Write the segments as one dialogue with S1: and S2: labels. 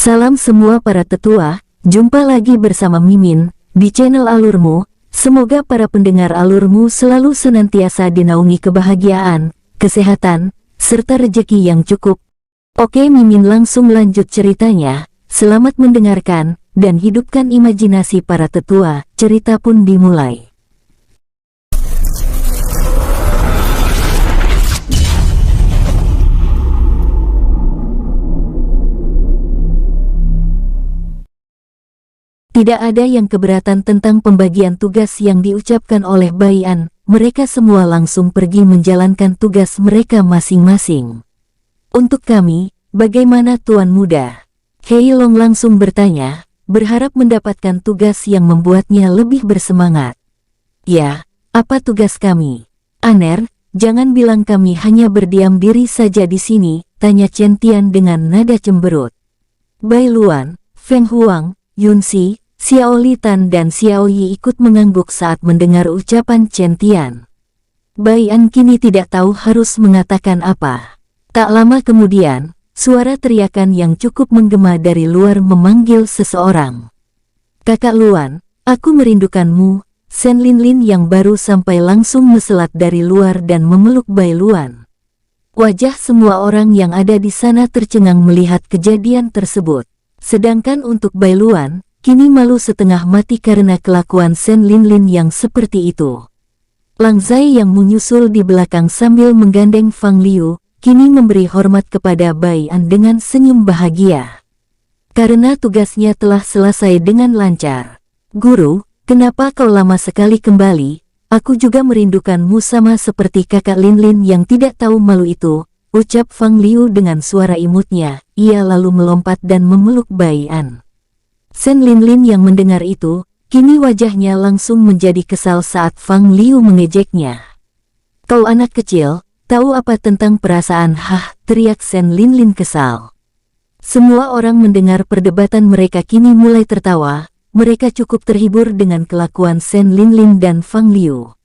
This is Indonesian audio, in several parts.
S1: Salam semua para tetua, jumpa lagi bersama Mimin di channel Alurmu. Semoga para pendengar Alurmu selalu senantiasa dinaungi kebahagiaan, kesehatan, serta rezeki yang cukup. Oke, Mimin langsung lanjut ceritanya. Selamat mendengarkan dan hidupkan imajinasi para tetua. Cerita pun dimulai. Tidak ada yang keberatan tentang pembagian tugas yang diucapkan oleh Baian. Mereka semua langsung pergi menjalankan tugas mereka masing-masing. Untuk kami, bagaimana Tuan Muda? Hei Long langsung bertanya, berharap mendapatkan tugas yang membuatnya lebih bersemangat. Ya, apa tugas kami? Aner, jangan bilang kami hanya berdiam diri saja di sini, tanya Chen Tian dengan nada cemberut. Bai Luan, Feng Huang, Yunxi, Xiao Li Tan dan Xiao Yi ikut mengangguk saat mendengar ucapan Chen Tian. Baian kini tidak tahu harus mengatakan apa. Tak lama kemudian, suara teriakan yang cukup menggema dari luar memanggil seseorang. Kakak Luan, aku merindukanmu. Sen Linlin yang baru sampai langsung meselat dari luar dan memeluk Bai Luan. Wajah semua orang yang ada di sana tercengang melihat kejadian tersebut. Sedangkan untuk Bai Luan, kini malu setengah mati karena kelakuan Sen Linlin yang seperti itu. Lang Zai yang menyusul di belakang sambil menggandeng Fang Liu, kini memberi hormat kepada Baian dengan senyum bahagia. Karena tugasnya telah selesai dengan lancar. Guru, kenapa kau lama sekali kembali? Aku juga merindukanmu sama seperti kakak Linlin yang tidak tahu malu itu, ucap Fang Liu dengan suara imutnya. Ia lalu melompat dan memeluk Baian. Sen Linlin yang mendengar itu, kini wajahnya langsung menjadi kesal saat Fang Liu mengejeknya. Kau anak kecil, tahu apa tentang perasaan? Hah, teriak Sen Linlin kesal. Semua orang mendengar perdebatan mereka kini mulai tertawa. Mereka cukup terhibur dengan kelakuan Sen Linlin dan Fang Liu.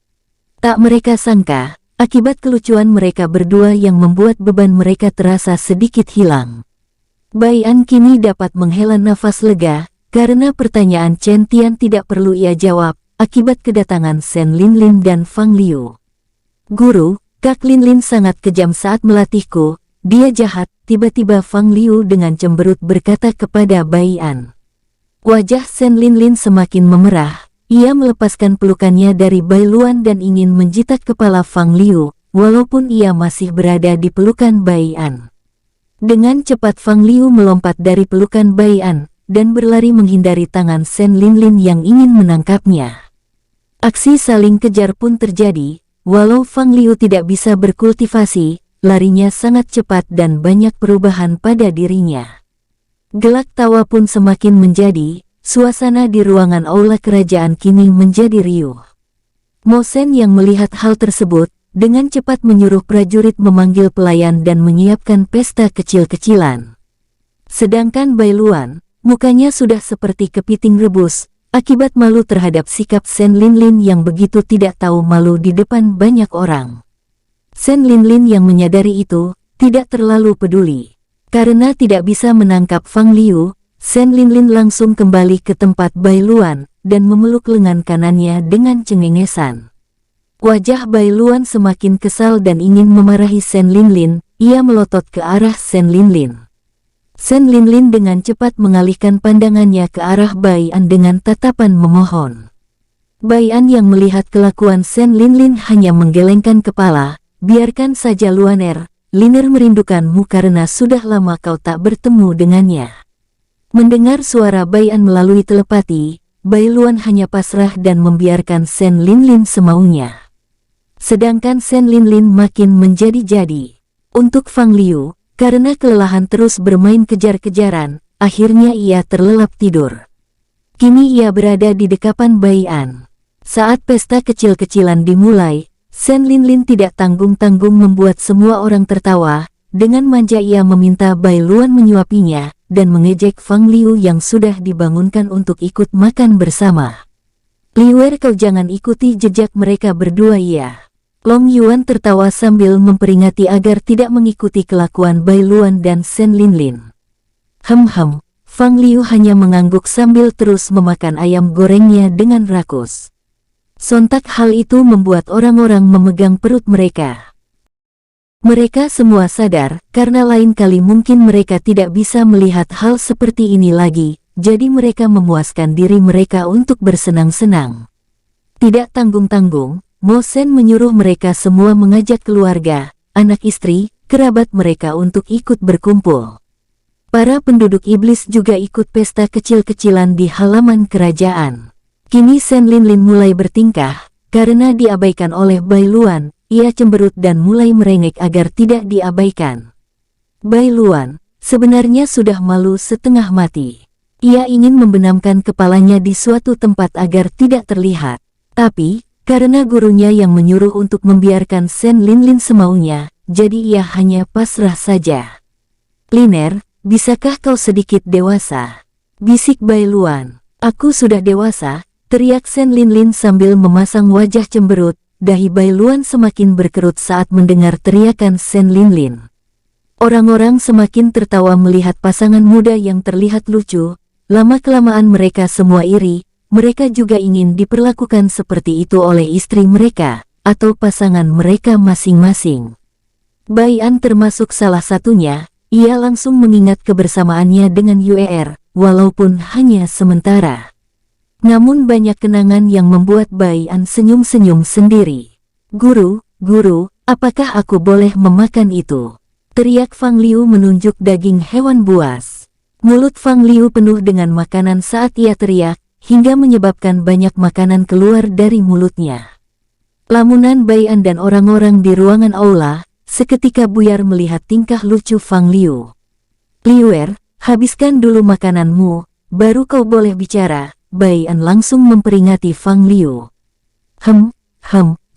S1: Tak mereka sangka, akibat kelucuan mereka berdua yang membuat beban mereka terasa sedikit hilang. Baian kini dapat menghela nafas lega, karena pertanyaan Chen Tian tidak perlu ia jawab, akibat kedatangan Sen Linlin dan Fang Liu. Guru, Kak Linlin sangat kejam saat melatihku, dia jahat, tiba-tiba Fang Liu dengan cemberut berkata kepada Baian. Wajah Sen Linlin semakin memerah, ia melepaskan pelukannya dari Bai Luan dan ingin menjitak kepala Fang Liu, walaupun ia masih berada di pelukan Baian. Dengan cepat Fang Liu melompat dari pelukan Baian, dan berlari menghindari tangan Sen Linlin yang ingin menangkapnya. Aksi saling kejar pun terjadi, walau Fang Liu tidak bisa berkultivasi, larinya sangat cepat dan banyak perubahan pada dirinya. Gelak tawa pun semakin menjadi, suasana di ruangan aula kerajaan kini menjadi riuh. Mo Sen yang melihat hal tersebut, dengan cepat menyuruh prajurit memanggil pelayan dan menyiapkan pesta kecil-kecilan. Sedangkan Bai Luan, mukanya sudah seperti kepiting rebus, akibat malu terhadap sikap Sen Linlin yang begitu tidak tahu malu di depan banyak orang. Sen Linlin yang menyadari itu, tidak terlalu peduli. Karena tidak bisa menangkap Fang Liu, Sen Linlin langsung kembali ke tempat Bai Luan, dan memeluk lengan kanannya dengan cengengesan. Wajah Bai Luan semakin kesal dan ingin memarahi Sen Linlin, ia melotot ke arah Sen Linlin. Sen Linlin dengan cepat mengalihkan pandangannya ke arah Baian dengan tatapan memohon. Baian yang melihat kelakuan Sen Linlin hanya menggelengkan kepala, biarkan saja Luaner, Liner merindukanmu karena sudah lama kau tak bertemu dengannya. Mendengar suara Baian melalui telepati, Bai Luan hanya pasrah dan membiarkan Sen Linlin semaunya. Sedangkan Sen Linlin makin menjadi-jadi. Untuk Fang Liu, karena kelelahan terus bermain kejar-kejaran, akhirnya ia terlelap tidur. Kini ia berada di dekapan Baian. Saat pesta kecil-kecilan dimulai, Sen Linlin tidak tanggung-tanggung membuat semua orang tertawa. Dengan manja ia meminta Bai Luan menyuapinya, dan mengejek Fang Liu yang sudah dibangunkan untuk ikut makan bersama. Liwer, kau jangan ikuti jejak mereka berdua ya. Long Yuan tertawa sambil memperingati agar tidak mengikuti kelakuan Bai Luan dan Sen Linlin. Fang Liu hanya mengangguk sambil terus memakan ayam gorengnya dengan rakus. Sontak hal itu membuat orang-orang memegang perut mereka. Mereka semua sadar, karena lain kali mungkin mereka tidak bisa melihat hal seperti ini lagi, jadi mereka memuaskan diri mereka untuk bersenang-senang. Tidak tanggung-tanggung, Mo Shen menyuruh mereka semua mengajak keluarga, anak istri, kerabat mereka untuk ikut berkumpul. Para penduduk iblis juga ikut pesta kecil-kecilan di halaman kerajaan. Kini Shen Linlin mulai bertingkah, karena diabaikan oleh Bai Luan, ia cemberut dan mulai merengek agar tidak diabaikan. Bai Luan sebenarnya sudah malu setengah mati. Ia ingin membenamkan kepalanya di suatu tempat agar tidak terlihat. Tapi, karena gurunya yang menyuruh untuk membiarkan Shen Linlin semaunya, jadi ia hanya pasrah saja. "Liner, bisakah kau sedikit dewasa?" bisik Bai Luan. "Aku sudah dewasa," teriak Shen Linlin sambil memasang wajah cemberut. Dahi Bai Luan semakin berkerut saat mendengar teriakan Shen Linlin. Orang-orang semakin tertawa melihat pasangan muda yang terlihat lucu. Lama-kelamaan mereka semua iri, mereka juga ingin diperlakukan seperti itu oleh istri mereka, atau pasangan mereka masing-masing. Bai An termasuk salah satunya, ia langsung mengingat kebersamaannya dengan Yuer, walaupun hanya sementara. Namun banyak kenangan yang membuat Bai An senyum-senyum sendiri. Guru, apakah aku boleh memakan itu?" teriak Fang Liu menunjuk daging hewan buas. Mulut Fang Liu penuh dengan makanan saat ia teriak, hingga menyebabkan banyak makanan keluar dari mulutnya. Lamunan Bai An dan orang-orang di ruangan aula, seketika buyar melihat tingkah lucu Fang Liu. "Liuer, habiskan dulu makananmu, baru kau boleh bicara." Bai An langsung memperingati Fang Liu.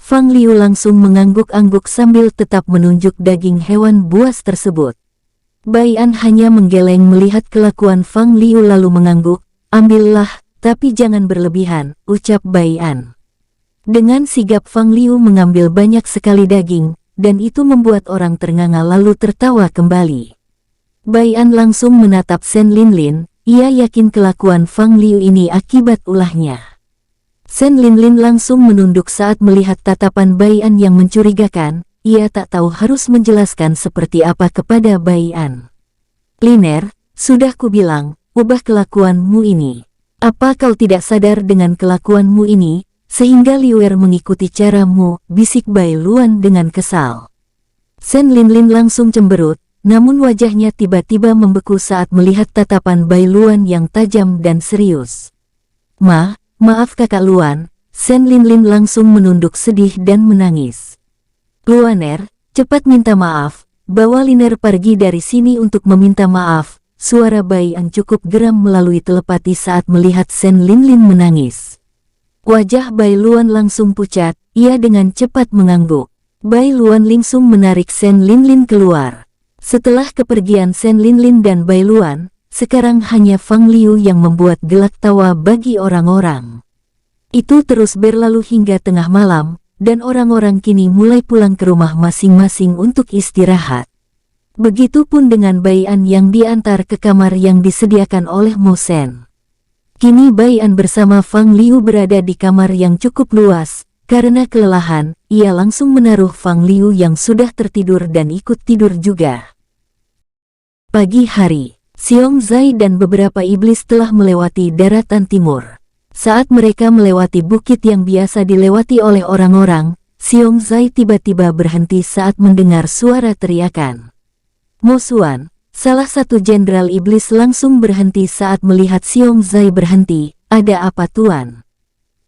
S1: Fang Liu langsung mengangguk-angguk sambil tetap menunjuk daging hewan buas tersebut. Bai An hanya menggeleng melihat kelakuan Fang Liu lalu mengangguk. "Ambillah, tapi jangan berlebihan," ucap Bai An. Dengan sigap Fang Liu mengambil banyak sekali daging, dan itu membuat orang ternganga lalu tertawa kembali. Bai An langsung menatap Shen Linlin. Ia yakin kelakuan Fang Liu ini akibat ulahnya. Shen Linlin langsung menunduk saat melihat tatapan Bai An yang mencurigakan. Ia tak tahu harus menjelaskan seperti apa kepada Bai An. "Liner, sudah kubilang, ubah kelakuanmu ini. Apa kau tidak sadar dengan kelakuanmu ini, sehingga Liuer mengikuti caramu?" bisik Bai Luan dengan kesal. Shen Linlin langsung cemberut. Namun wajahnya tiba-tiba membeku saat melihat tatapan Bai Luan yang tajam dan serius. Maaf kakak Luan." Shen Linlin langsung menunduk sedih dan menangis. "Luaner, cepat minta maaf, bawa Liner pergi dari sini untuk meminta maaf." Suara Bai An cukup geram melalui telepati saat melihat Shen Linlin menangis. Wajah Bai Luan langsung pucat, ia dengan cepat mengangguk. Bai Luan langsung menarik Shen Linlin keluar. Setelah kepergian Shen Linlin dan Bai Luan, sekarang hanya Fang Liu yang membuat gelak tawa bagi orang-orang. Itu terus berlalu hingga tengah malam, dan orang-orang kini mulai pulang ke rumah masing-masing untuk istirahat. Begitupun dengan Bai An yang diantar ke kamar yang disediakan oleh Mo Shen. Kini Bai An bersama Fang Liu berada di kamar yang cukup luas. Karena kelelahan, ia langsung menaruh Fang Liu yang sudah tertidur dan ikut tidur juga. Pagi hari, Xiong Zai dan beberapa iblis telah melewati daratan timur. Saat mereka melewati bukit yang biasa dilewati oleh orang-orang, Xiong Zai tiba-tiba berhenti saat mendengar suara teriakan. "Mo Xuan," salah satu jenderal iblis langsung berhenti saat melihat Xiong Zai berhenti. "Ada apa tuan?"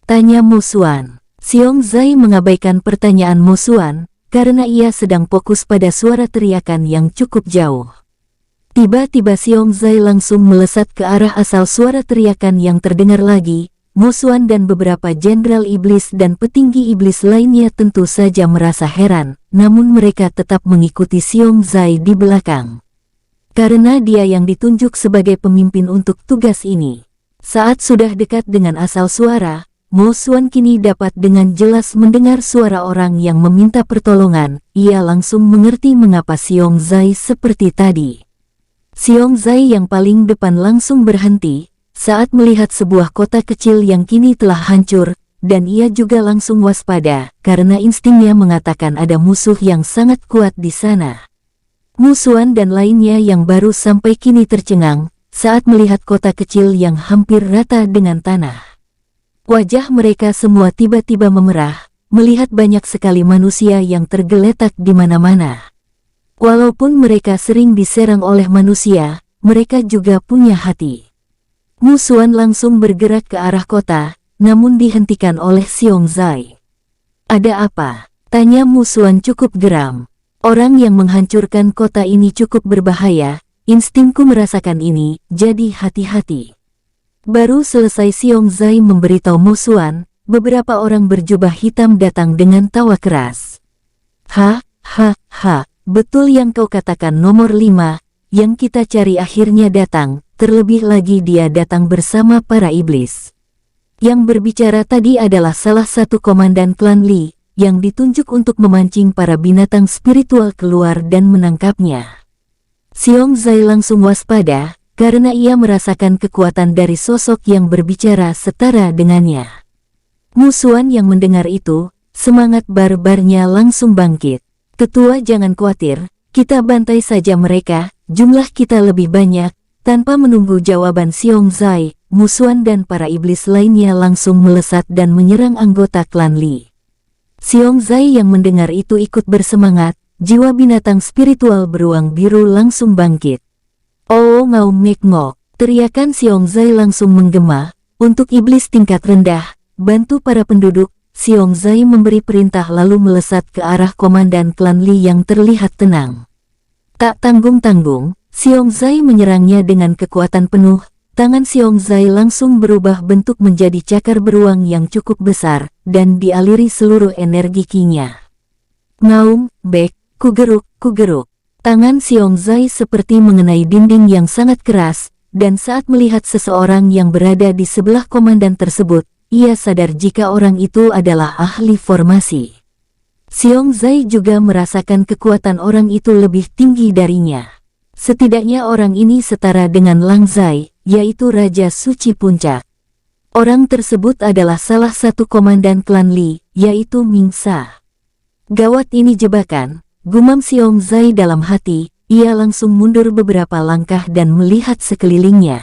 S1: tanya Mo Xuan. Xiong Zai mengabaikan pertanyaan Mo Xuan, karena ia sedang fokus pada suara teriakan yang cukup jauh. Tiba-tiba Xiong Zai langsung melesat ke arah asal suara teriakan yang terdengar lagi. Mo Xuan dan beberapa jenderal iblis dan petinggi iblis lainnya tentu saja merasa heran, namun mereka tetap mengikuti Xiong Zai di belakang. Karena dia yang ditunjuk sebagai pemimpin untuk tugas ini. Saat sudah dekat dengan asal suara, Mo Xuan kini dapat dengan jelas mendengar suara orang yang meminta pertolongan. Ia langsung mengerti mengapa Xiong Zai seperti tadi. Xiong Zai yang paling depan langsung berhenti saat melihat sebuah kota kecil yang kini telah hancur, dan ia juga langsung waspada karena instingnya mengatakan ada musuh yang sangat kuat di sana. Musuhan dan lainnya yang baru sampai kini tercengang saat melihat kota kecil yang hampir rata dengan tanah. Wajah mereka semua tiba-tiba memerah, melihat banyak sekali manusia yang tergeletak di mana-mana. Walaupun mereka sering diserang oleh manusia, mereka juga punya hati. Musuhan langsung bergerak ke arah kota, namun dihentikan oleh Xiong Zai. "Ada apa?" tanya Musuhan cukup geram. "Orang yang menghancurkan kota ini cukup berbahaya, instingku merasakan ini, jadi hati-hati." Baru selesai Xiong Zai memberitahu Musuhan, beberapa orang berjubah hitam datang dengan tawa keras. "Ha, betul yang kau katakan nomor 5, yang kita cari akhirnya datang, terlebih lagi dia datang bersama para iblis." Yang berbicara tadi adalah salah satu komandan klan Li, yang ditunjuk untuk memancing para binatang spiritual keluar dan menangkapnya. Xiong Zai langsung waspada, karena ia merasakan kekuatan dari sosok yang berbicara setara dengannya. Musuhan yang mendengar itu, semangat barbarnya langsung bangkit. "Ketua, jangan khawatir, kita bantai saja mereka, jumlah kita lebih banyak." Tanpa menunggu jawaban Xiong Zai, Musuhan dan para iblis lainnya langsung melesat dan menyerang anggota klan Li. Xiong Zai yang mendengar itu ikut bersemangat, jiwa binatang spiritual beruang biru langsung bangkit. "Oh ngau mek ngok," teriakan Xiong Zai langsung menggema. "Untuk iblis tingkat rendah, bantu para penduduk." Xiong Zai memberi perintah lalu melesat ke arah komandan klan Li yang terlihat tenang. Tak tanggung-tanggung, Xiong Zai menyerangnya dengan kekuatan penuh. Tangan Xiong Zai langsung berubah bentuk menjadi cakar beruang yang cukup besar, dan dialiri seluruh energi Qi-nya. "Ngaum, bek, kugeruk." Tangan Xiong Zai seperti mengenai dinding yang sangat keras, dan saat melihat seseorang yang berada di sebelah komandan tersebut, ia sadar jika orang itu adalah ahli formasi. Xiong Zai juga merasakan kekuatan orang itu lebih tinggi darinya. Setidaknya orang ini setara dengan Lang Zai, yaitu Raja Suci Puncak. Orang tersebut adalah salah satu komandan klan Li, yaitu Ming Sa. "Gawat, ini jebakan," gumam Xiong Zai dalam hati. Ia langsung mundur beberapa langkah dan melihat sekelilingnya.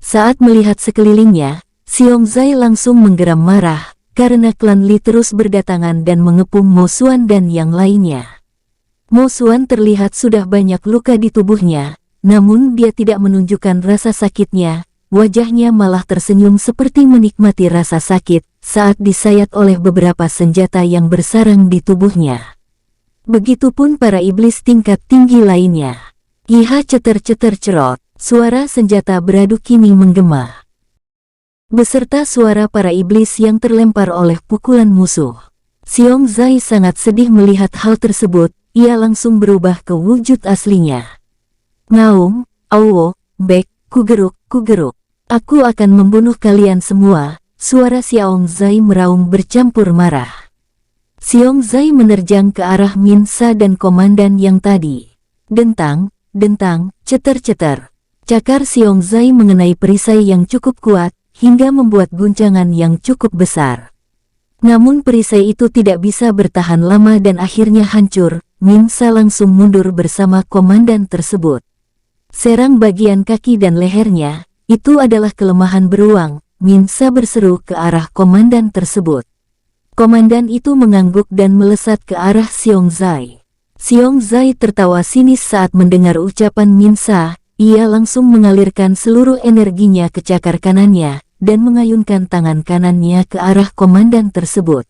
S1: Saat melihat sekelilingnya, Xiong Zai langsung menggeram marah, karena klan Li terus berdatangan dan mengepung Musuhan dan yang lainnya. Musuhan terlihat sudah banyak luka di tubuhnya, namun dia tidak menunjukkan rasa sakitnya. Wajahnya malah tersenyum seperti menikmati rasa sakit saat disayat oleh beberapa senjata yang bersarang di tubuhnya. Begitupun para iblis tingkat tinggi lainnya. "Iha, ceter-ceter cerot," suara senjata beradu kini menggema, beserta suara para iblis yang terlempar oleh pukulan musuh. Xiong Zai sangat sedih melihat hal tersebut. Ia langsung berubah ke wujud aslinya. "Ngaum, awo, bek, kugeruk. Aku akan membunuh kalian semua." Suara Xiong Zai meraung bercampur marah. Xiong Zai menerjang ke arah Min Sa dan komandan yang tadi. Dentang, ceter-ceter. Cakar Xiong Zai mengenai perisai yang cukup kuat, hingga membuat guncangan yang cukup besar. Namun perisai itu tidak bisa bertahan lama dan akhirnya hancur. Min Sa langsung mundur bersama komandan tersebut. Serang bagian kaki dan lehernya, itu adalah kelemahan beruang. Min Sa berseru ke arah komandan tersebut. Komandan itu mengangguk dan melesat ke arah Xiong Zai. Xiong Zai tertawa sinis saat mendengar ucapan Min Sa. Ia langsung mengalirkan seluruh energinya ke cakar kanannya, dan mengayunkan tangan kanannya ke arah komandan tersebut.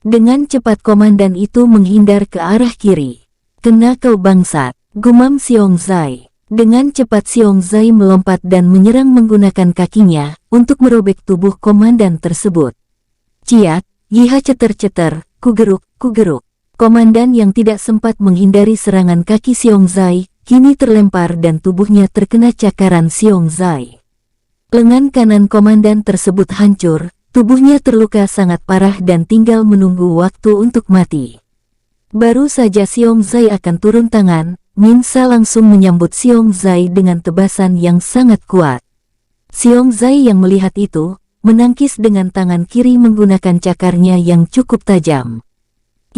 S1: Dengan cepat komandan itu menghindar ke arah kiri. "Kena kau bangsat," gumam Xiong Zai. Dengan cepat Xiong Zai melompat dan menyerang menggunakan kakinya untuk merobek tubuh komandan tersebut. "Ciat, yiha, ceter-ceter, kugeruk." Komandan yang tidak sempat menghindari serangan kaki Xiong Zai, kini terlempar dan tubuhnya terkena cakaran Xiong Zai. Lengan kanan komandan tersebut hancur. Tubuhnya terluka sangat parah dan tinggal menunggu waktu untuk mati. Baru saja Xiong Zai akan turun tangan, Min Sa langsung menyambut Xiong Zai dengan tebasan yang sangat kuat. Xiong Zai yang melihat itu, menangkis dengan tangan kiri menggunakan cakarnya yang cukup tajam.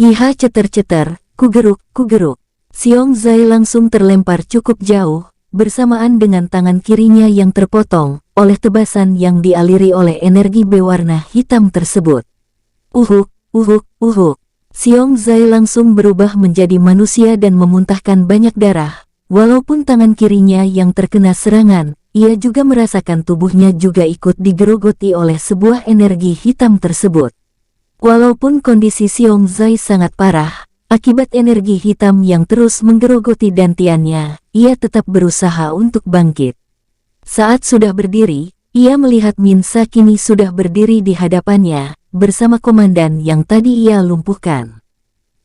S1: Iha ceter-ceter, kugeruk, kugeruk. Xiong Zai langsung terlempar cukup jauh, bersamaan dengan tangan kirinya yang terpotong, oleh tebasan yang dialiri oleh energi berwarna hitam tersebut. Uhuk, uhuk, uhuk. Xiong Zai langsung berubah menjadi manusia dan memuntahkan banyak darah. Walaupun tangan kirinya yang terkena serangan, ia juga merasakan tubuhnya juga ikut digerogoti oleh sebuah energi hitam tersebut. Walaupun kondisi Xiong Zai sangat parah, akibat energi hitam yang terus menggerogoti dantiannya, ia tetap berusaha untuk bangkit. Saat sudah berdiri, ia melihat Min Sa kini sudah berdiri di hadapannya, bersama komandan yang tadi ia lumpuhkan.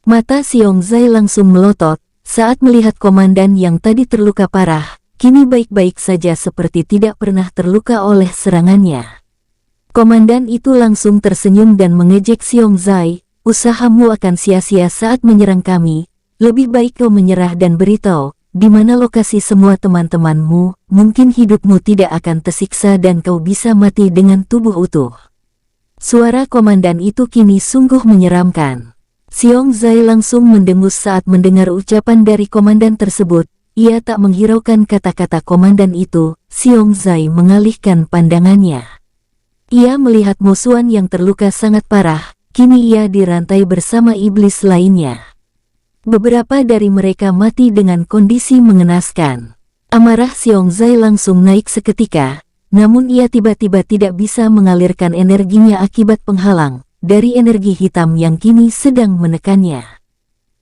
S1: Mata Xiong Zai langsung melotot, saat melihat komandan yang tadi terluka parah, kini baik-baik saja seperti tidak pernah terluka oleh serangannya. Komandan itu langsung tersenyum dan mengejek Xiong Zai, usahamu akan sia-sia saat menyerang kami, lebih baik kau menyerah dan beritahu, di mana lokasi semua teman-temanmu, mungkin hidupmu tidak akan tersiksa dan kau bisa mati dengan tubuh utuh. Suara komandan itu kini sungguh menyeramkan. Xiong Zai langsung mendengus saat mendengar ucapan dari komandan tersebut. Ia tak menghiraukan kata-kata komandan itu. Xiong Zai mengalihkan pandangannya. Ia melihat musuhan yang terluka sangat parah. Kini ia dirantai bersama iblis lainnya. Beberapa dari mereka mati dengan kondisi mengenaskan. Amarah Xiong Zai langsung naik seketika. Namun ia tiba-tiba tidak bisa mengalirkan energinya akibat penghalang dari energi hitam yang kini sedang menekannya.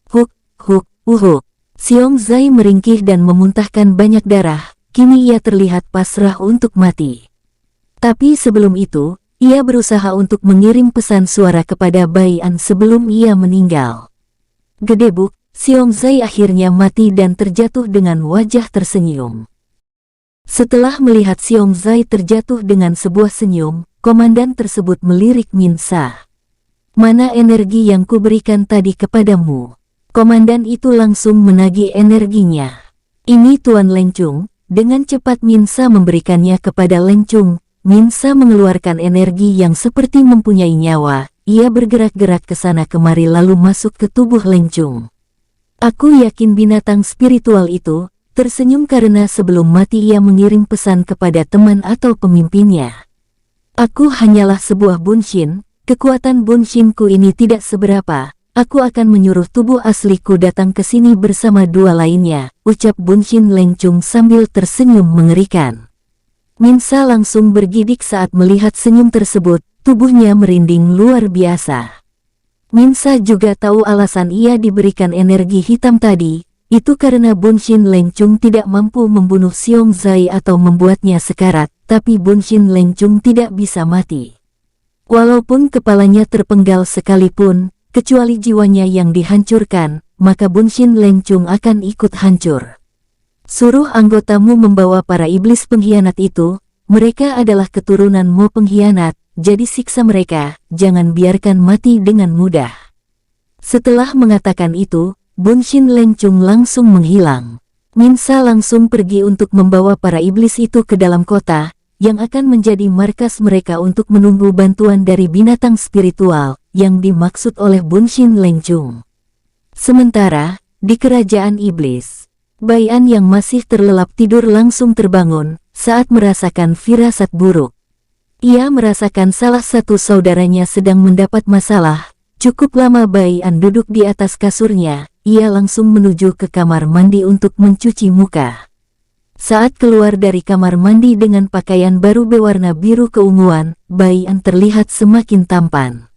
S1: Huk, huk, uhuk. Xiong Zai meringkih dan memuntahkan banyak darah, kini ia terlihat pasrah untuk mati. Tapi sebelum itu, ia berusaha untuk mengirim pesan suara kepada Bai An sebelum ia meninggal. Gedebuk, Xiong Zai akhirnya mati dan terjatuh dengan wajah tersenyum. Setelah melihat Xiong Zai terjatuh dengan sebuah senyum, komandan tersebut melirik Min Sa. Mana energi yang kuberikan tadi kepadamu? Komandan itu langsung menagih energinya. Ini Tuan Lencung. Dengan cepat Min Sa memberikannya kepada Lencung. Min Sa mengeluarkan energi yang seperti mempunyai nyawa. Ia bergerak-gerak ke sana kemari lalu masuk ke tubuh Lencung. Aku yakin binatang spiritual itu tersenyum karena sebelum mati ia mengirim pesan kepada teman atau pemimpinnya. Aku hanyalah sebuah bunshin, kekuatan bunshinku ini tidak seberapa, aku akan menyuruh tubuh asliku datang ke sini bersama dua lainnya, ucap bunshin Lencung sambil tersenyum mengerikan. Min Sa langsung bergidik saat melihat senyum tersebut, tubuhnya merinding luar biasa. Min Sa juga tahu alasan ia diberikan energi hitam tadi, itu karena bunshin Lencung tidak mampu membunuh Xiong Zai atau membuatnya sekarat, tapi bunshin Lencung tidak bisa mati. Walaupun kepalanya terpenggal sekalipun, kecuali jiwanya yang dihancurkan, maka bunshin Lencung akan ikut hancur. Suruh anggotamu membawa para iblis pengkhianat itu, mereka adalah keturunan Mo pengkhianat, jadi siksa mereka, jangan biarkan mati dengan mudah. Setelah mengatakan itu, bunshin Lencung langsung menghilang. Min Sa langsung pergi untuk membawa para iblis itu ke dalam kota, yang akan menjadi markas mereka untuk menunggu bantuan dari binatang spiritual, yang dimaksud oleh bunshin Lencung. Sementara, di kerajaan iblis, Bai An yang masih terlelap tidur langsung terbangun, saat merasakan firasat buruk. Ia merasakan salah satu saudaranya sedang mendapat masalah. Cukup lama Bai An duduk di atas kasurnya, ia langsung menuju ke kamar mandi untuk mencuci muka. Saat keluar dari kamar mandi dengan pakaian baru berwarna biru keunguan, Bai An terlihat semakin tampan.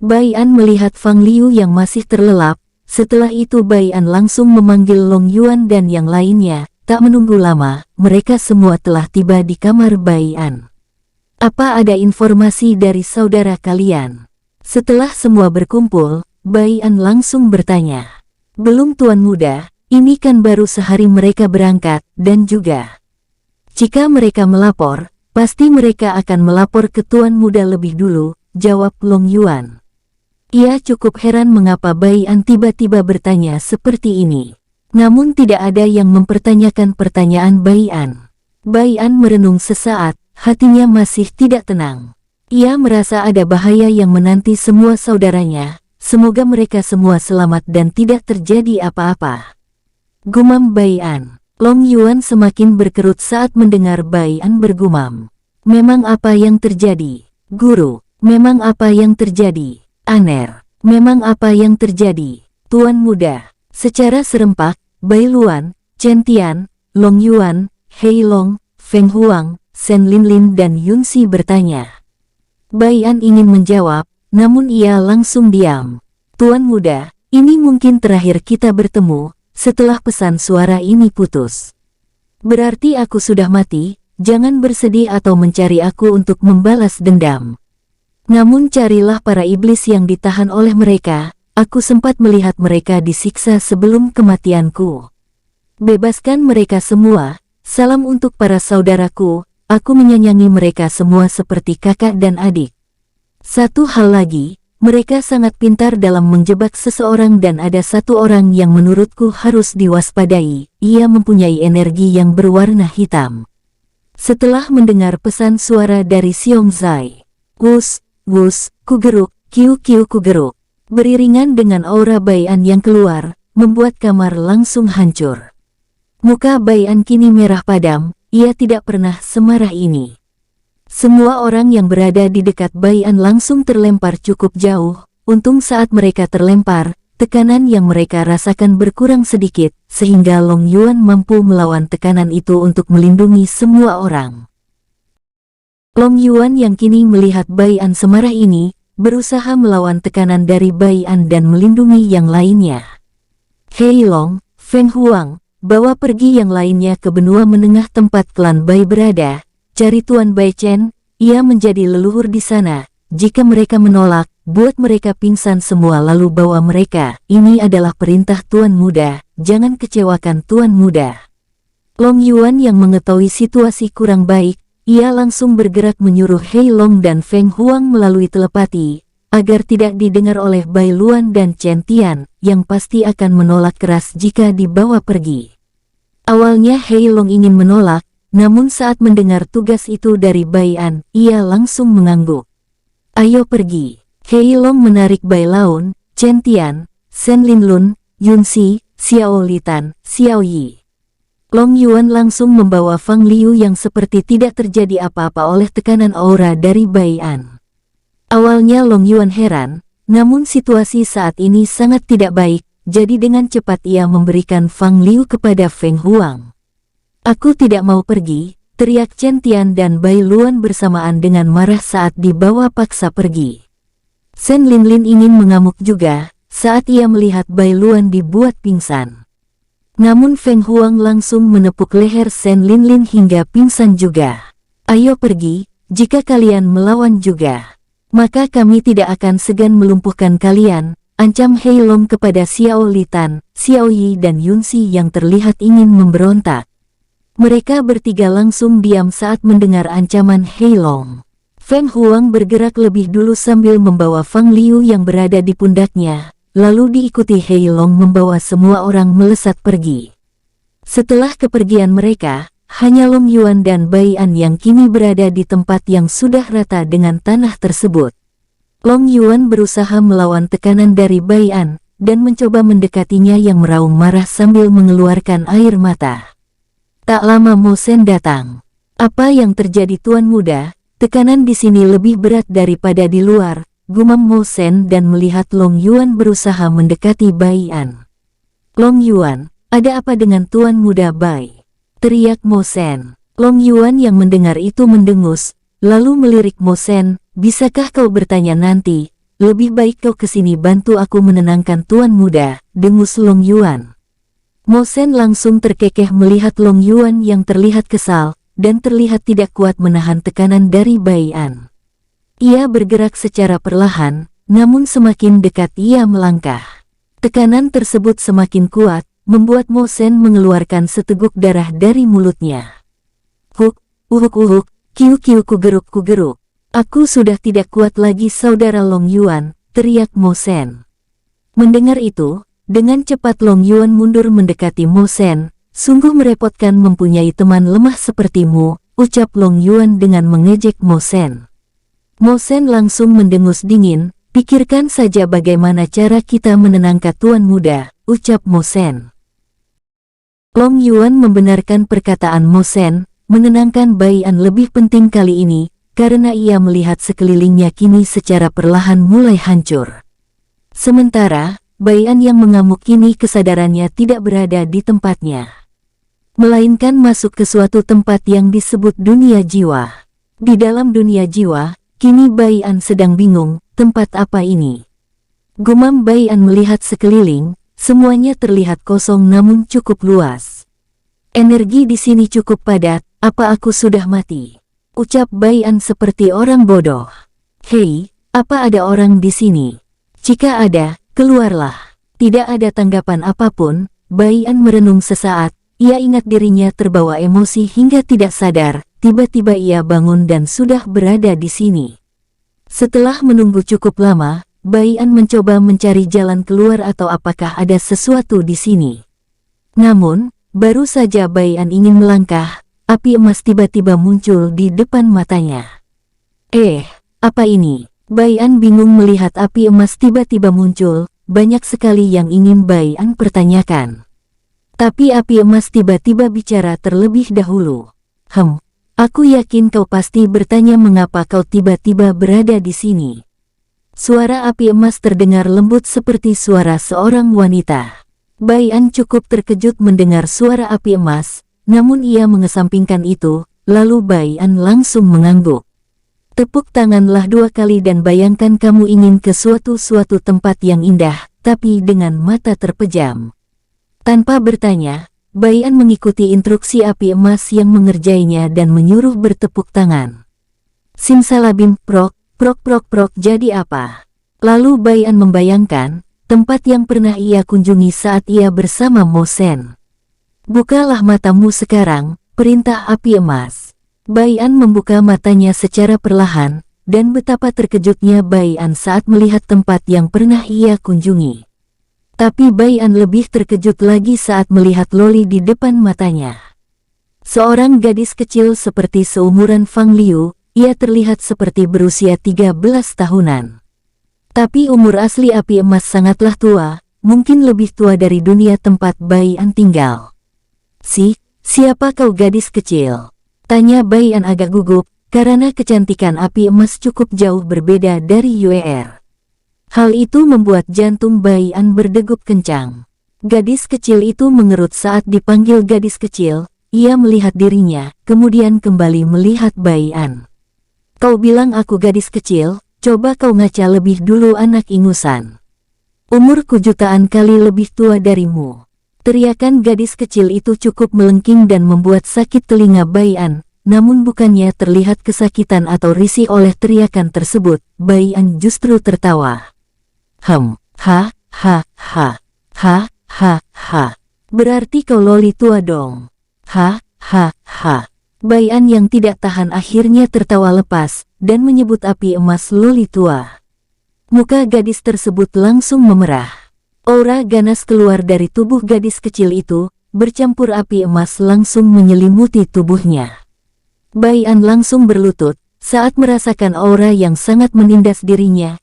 S1: Bai An melihat Fang Liu yang masih terlelap, setelah itu Bai An langsung memanggil Long Yuan dan yang lainnya, tak menunggu lama, mereka semua telah tiba di kamar Bai An. Apa ada informasi dari saudara kalian? Setelah semua berkumpul, Bai An langsung bertanya. Belum Tuan Muda, ini kan baru sehari mereka berangkat, dan juga jika mereka melapor, pasti mereka akan melapor ke Tuan Muda lebih dulu, jawab Long Yuan. Ia cukup heran mengapa Bai An tiba-tiba bertanya seperti ini. Namun tidak ada yang mempertanyakan pertanyaan Bai An. Bai An merenung sesaat, hatinya masih tidak tenang. Ia merasa ada bahaya yang menanti semua saudaranya, semoga mereka semua selamat dan tidak terjadi apa-apa. Gumam Bai An. Long Yuan semakin berkerut saat mendengar Bai An bergumam. Memang apa yang terjadi? Guru, memang apa yang terjadi? Aner, memang apa yang terjadi? Tuan muda. Secara serempak, Bai Luan, Chen Tian, Long Yuan, Hei Long, Feng Huang, Shen Linlin dan Yun Xi bertanya. Bai An ingin menjawab, namun ia langsung diam. Tuan muda, ini mungkin terakhir kita bertemu, setelah pesan suara ini putus. Berarti aku sudah mati, jangan bersedih atau mencari aku untuk membalas dendam. Namun carilah para iblis yang ditahan oleh mereka, aku sempat melihat mereka disiksa sebelum kematianku. Bebaskan mereka semua, salam untuk para saudaraku, aku menyayangi mereka semua seperti kakak dan adik. Satu hal lagi, mereka sangat pintar dalam menjebak seseorang dan ada satu orang yang menurutku harus diwaspadai, ia mempunyai energi yang berwarna hitam. Setelah mendengar pesan suara dari Xiong Zai, wus, wus, kugeruk, kiu kiu kugeruk. Beriringan dengan aura Bai An yang keluar, membuat kamar langsung hancur. Muka Bai An kini merah padam, ia tidak pernah semarah ini. Semua orang yang berada di dekat Bai An langsung terlempar cukup jauh, untung saat mereka terlempar, tekanan yang mereka rasakan berkurang sedikit, sehingga Long Yuan mampu melawan tekanan itu untuk melindungi semua orang. Long Yuan yang kini melihat Bai An semarah ini, berusaha melawan tekanan dari Bai An dan melindungi yang lainnya. Hei Long, Feng Huang, bawa pergi yang lainnya ke benua menengah tempat klan Bai berada, cari Tuan Bai Chen, ia menjadi leluhur di sana, jika mereka menolak, buat mereka pingsan semua lalu bawa mereka, ini adalah perintah Tuan Muda, jangan kecewakan Tuan Muda. Long Yuan yang mengetahui situasi kurang baik, ia langsung bergerak menyuruh Hei Long dan Feng Huang melalui telepati, agar tidak didengar oleh Bai Luan dan Chen Tian, yang pasti akan menolak keras jika dibawa pergi. Awalnya Hei Long ingin menolak, namun saat mendengar tugas itu dari Bai An, ia langsung mengangguk. Ayo pergi. Hei Long menarik Bai Laun, Chen Tian, Shen Linlun, Yun Xi, Xiao Litan, Xiao Yi. Long Yuan langsung membawa Fang Liu yang seperti tidak terjadi apa-apa oleh tekanan aura dari Bai An. Awalnya Long Yuan heran, namun situasi saat ini sangat tidak baik, jadi dengan cepat ia memberikan Fang Liu kepada Feng Huang. Aku tidak mau pergi, teriak Chen Tian dan Bai Luan bersamaan dengan marah saat dibawa paksa pergi. Shen Linlin ingin mengamuk juga, saat ia melihat Bai Luan dibuat pingsan. Namun Feng Huang langsung menepuk leher Shen Linlin hingga pingsan juga. Ayo pergi, jika kalian melawan juga, maka kami tidak akan segan melumpuhkan kalian, ancam Hei Long kepada Xiao Litan, Xiao Yi dan Yun Xi yang terlihat ingin memberontak. Mereka bertiga langsung diam saat mendengar ancaman Hei Long. Feng Huang bergerak lebih dulu sambil membawa Fang Liu yang berada di pundaknya. Lalu diikuti Hei Long membawa semua orang melesat pergi. Setelah kepergian mereka, hanya Long Yuan dan Bai An yang kini berada di tempat yang sudah rata dengan tanah tersebut. Long Yuan berusaha melawan tekanan dari Bai An, dan mencoba mendekatinya yang meraung marah sambil mengeluarkan air mata. Tak lama Mo Shen datang. Apa yang terjadi Tuan Muda? Tekanan di sini lebih berat daripada di luar, gumam Mo Shen dan melihat Long Yuan berusaha mendekati Bai An. Long Yuan, ada apa dengan Tuan Muda Bai? Teriak Mo Shen. Long Yuan yang mendengar itu mendengus, lalu melirik Mo Shen, bisakah kau bertanya nanti? Lebih baik kau kesini bantu aku menenangkan Tuan Muda, dengus Long Yuan. Mo Shen langsung terkekeh melihat Long Yuan yang terlihat kesal, dan terlihat tidak kuat menahan tekanan dari Bai An. Ia bergerak secara perlahan, namun semakin dekat ia melangkah. Tekanan tersebut semakin kuat, membuat Mo Shen mengeluarkan seteguk darah dari mulutnya. Huk, uhuk, kiu kiu kugeruk. Aku sudah tidak kuat lagi saudara Long Yuan, teriak Mo Shen. Mendengar itu, Dengan cepat Long Yuan mundur mendekati Mo Sen. Sungguh merepotkan mempunyai teman lemah sepertimu, ucap Long Yuan dengan mengejek Mo Sen. Mo Sen langsung mendengus dingin. Pikirkan saja bagaimana cara kita menenangkan tuan muda, ucap Mo Sen. Long Yuan membenarkan perkataan Mo Sen, menenangkan Bai An lebih penting kali ini, karena ia melihat sekelilingnya kini secara perlahan mulai hancur. Sementara, Bai An yang mengamuk kini kesadarannya tidak berada di tempatnya, melainkan masuk ke suatu tempat yang disebut dunia jiwa. Di dalam dunia jiwa, kini Bai An sedang bingung. Tempat apa ini? Gumam Bai An melihat sekeliling, semuanya terlihat kosong namun cukup luas. Energi di sini cukup padat, apa aku sudah mati? Ucap Bai An seperti orang bodoh. Hei, apa ada orang di sini? Jika ada, keluarlah. Tidak ada tanggapan apapun, Bai An merenung sesaat, ia ingat dirinya terbawa emosi hingga tidak sadar, tiba-tiba ia bangun dan sudah berada di sini. Setelah menunggu cukup lama, Bai An mencoba mencari jalan keluar atau apakah ada sesuatu di sini. Namun, baru saja Bai An ingin melangkah, api emas tiba-tiba muncul di depan matanya. Apa ini? Bai An bingung melihat api emas tiba-tiba muncul, banyak sekali yang ingin Bai An pertanyakan. Tapi api emas tiba-tiba bicara terlebih dahulu. Aku yakin kau pasti bertanya mengapa kau tiba-tiba berada di sini. Suara api emas terdengar lembut seperti suara seorang wanita. Bai An cukup terkejut mendengar suara api emas, namun ia mengesampingkan itu, lalu Bai An langsung mengangguk. Tepuk tanganlah 2 kali dan bayangkan kamu ingin ke suatu tempat yang indah, tapi dengan mata terpejam. Tanpa bertanya, Bai An mengikuti instruksi api emas yang mengerjainya dan menyuruh bertepuk tangan. Simsalabim, prok, prok prok prok, jadi apa? Lalu Bai An membayangkan tempat yang pernah ia kunjungi saat ia bersama Mo Sen. Bukalah matamu sekarang, perintah api emas. Bai An membuka matanya secara perlahan, dan betapa terkejutnya Bai An saat melihat tempat yang pernah ia kunjungi. Tapi Bai An lebih terkejut lagi saat melihat Loli di depan matanya. Seorang gadis kecil seperti seumuran Fang Liu, ia terlihat seperti berusia 13 tahunan. Tapi umur asli api emas sangatlah tua, mungkin lebih tua dari dunia tempat Bai An tinggal. Siapa kau gadis kecil? Tanya Bai An agak gugup, karena kecantikan api emas cukup jauh berbeda dari Yuer. Hal itu membuat jantung Bai An berdegup kencang. Gadis kecil itu mengerut saat dipanggil gadis kecil, ia melihat dirinya, kemudian kembali melihat Bai An. Kau bilang aku gadis kecil, coba kau ngaca lebih dulu anak ingusan. Umurku jutaan kali lebih tua darimu. Teriakan gadis kecil itu cukup melengking dan membuat sakit telinga Bai An, namun bukannya terlihat kesakitan atau risih oleh teriakan tersebut, Bai An justru tertawa. Berarti kau Loli tua dong. Bai An yang tidak tahan akhirnya tertawa lepas, dan menyebut api emas Loli tua. Muka gadis tersebut langsung memerah. Aura ganas keluar dari tubuh gadis kecil itu, bercampur api emas langsung menyelimuti tubuhnya. Bai An langsung berlutut, saat merasakan aura yang sangat menindas dirinya.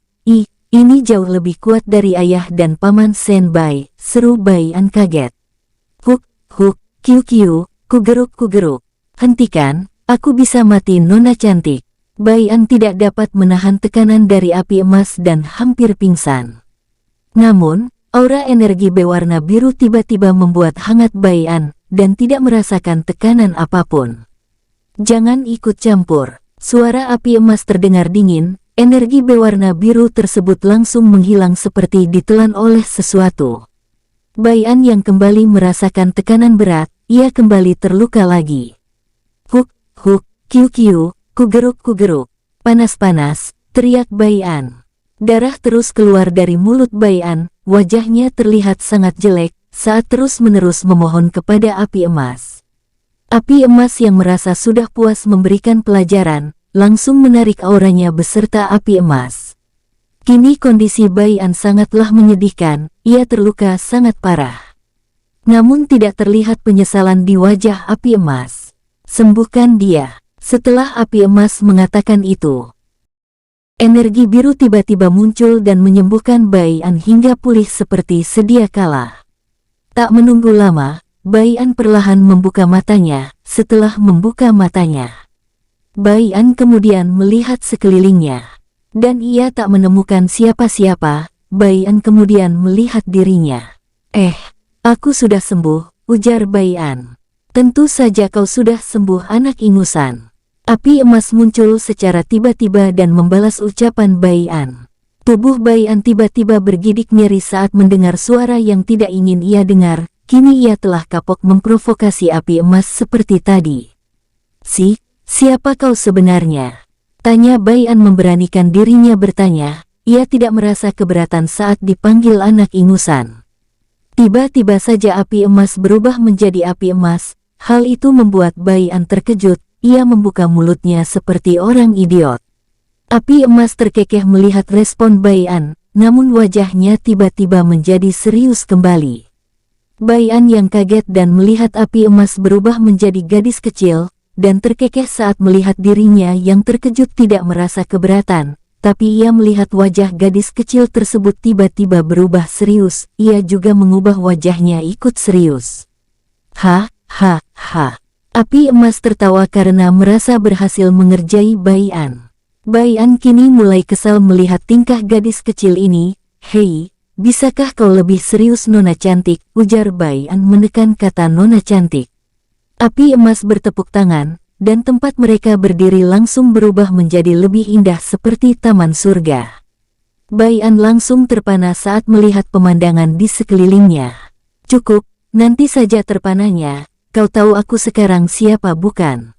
S1: Ini jauh lebih kuat dari ayah dan paman Sen Bai, seru Bai An kaget. Kiu, kugeruk. Hentikan, aku bisa mati nona cantik. Bai An tidak dapat menahan tekanan dari api emas dan hampir pingsan. Namun, aura energi berwarna biru tiba-tiba membuat hangat Bai An, dan tidak merasakan tekanan apapun. Jangan ikut campur. Suara api emas terdengar dingin. Energi berwarna biru tersebut langsung menghilang seperti ditelan oleh sesuatu. Bai An yang kembali merasakan tekanan berat, ia kembali terluka lagi. Kiu, kugeruk. Panas, teriak Bai An. Darah terus keluar dari mulut Bai An, wajahnya terlihat sangat jelek, saat terus-menerus memohon kepada api emas. Api emas yang merasa sudah puas memberikan pelajaran, langsung menarik auranya beserta api emas. Kini kondisi Bai-an sangatlah menyedihkan, ia terluka sangat parah. Namun tidak terlihat penyesalan di wajah api emas. Sembuhkan dia. Setelah api emas mengatakan itu, energi biru tiba-tiba muncul dan menyembuhkan Bai-an hingga pulih seperti sedia kala. Tak menunggu lama, Bai-an perlahan membuka matanya. Setelah membuka matanya, Bai-an kemudian melihat sekelilingnya. Dan ia tak menemukan siapa-siapa. Bai-an kemudian melihat dirinya. Aku sudah sembuh, ujar Bai-an. Tentu saja kau sudah sembuh anak ingusan. Api emas muncul secara tiba-tiba dan membalas ucapan Bai-an. Tubuh Bai-an tiba-tiba bergidik nyeri saat mendengar suara yang tidak ingin ia dengar. Kini ia telah kapok memprovokasi api emas seperti tadi. Siapa kau sebenarnya? Tanya Bai-an memberanikan dirinya bertanya. Ia tidak merasa keberatan saat dipanggil anak ingusan. Tiba-tiba saja api emas berubah menjadi api emas. Hal itu membuat Bai-an terkejut. Ia membuka mulutnya seperti orang idiot. Api emas terkekeh melihat respon Bai-an, namun wajahnya tiba-tiba menjadi serius kembali. Bai-an yang kaget dan melihat api emas berubah menjadi gadis kecil, dan terkekeh saat melihat dirinya yang terkejut tidak merasa keberatan, tapi ia melihat wajah gadis kecil tersebut tiba-tiba berubah serius, ia juga mengubah wajahnya ikut serius. Api emas tertawa karena merasa berhasil mengerjai Bai-an. Bai-an kini mulai kesal melihat tingkah gadis kecil ini. Hei, bisakah kau lebih serius nona cantik, ujar Bai-an menekan kata nona cantik. Api emas bertepuk tangan, dan tempat mereka berdiri langsung berubah menjadi lebih indah seperti taman surga. Bai-an langsung terpana saat melihat pemandangan di sekelilingnya. Cukup, nanti saja terpananya, kau tahu aku sekarang siapa bukan?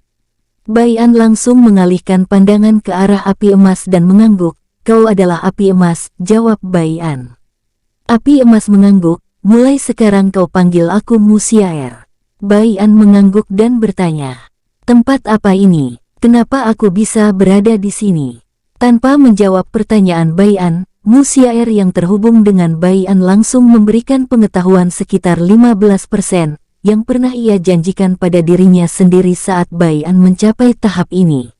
S1: Bai-an langsung mengalihkan pandangan ke arah api emas dan mengangguk. Kau adalah api emas, jawab Bai-an. Api emas mengangguk, mulai sekarang kau panggil aku Musiaer. Bai-an mengangguk dan bertanya, tempat apa ini? Kenapa aku bisa berada di sini? Tanpa menjawab pertanyaan Bai-an, Musiaer yang terhubung dengan Bai-an langsung memberikan pengetahuan sekitar 15% yang pernah ia janjikan pada dirinya sendiri saat Bai-an mencapai tahap ini.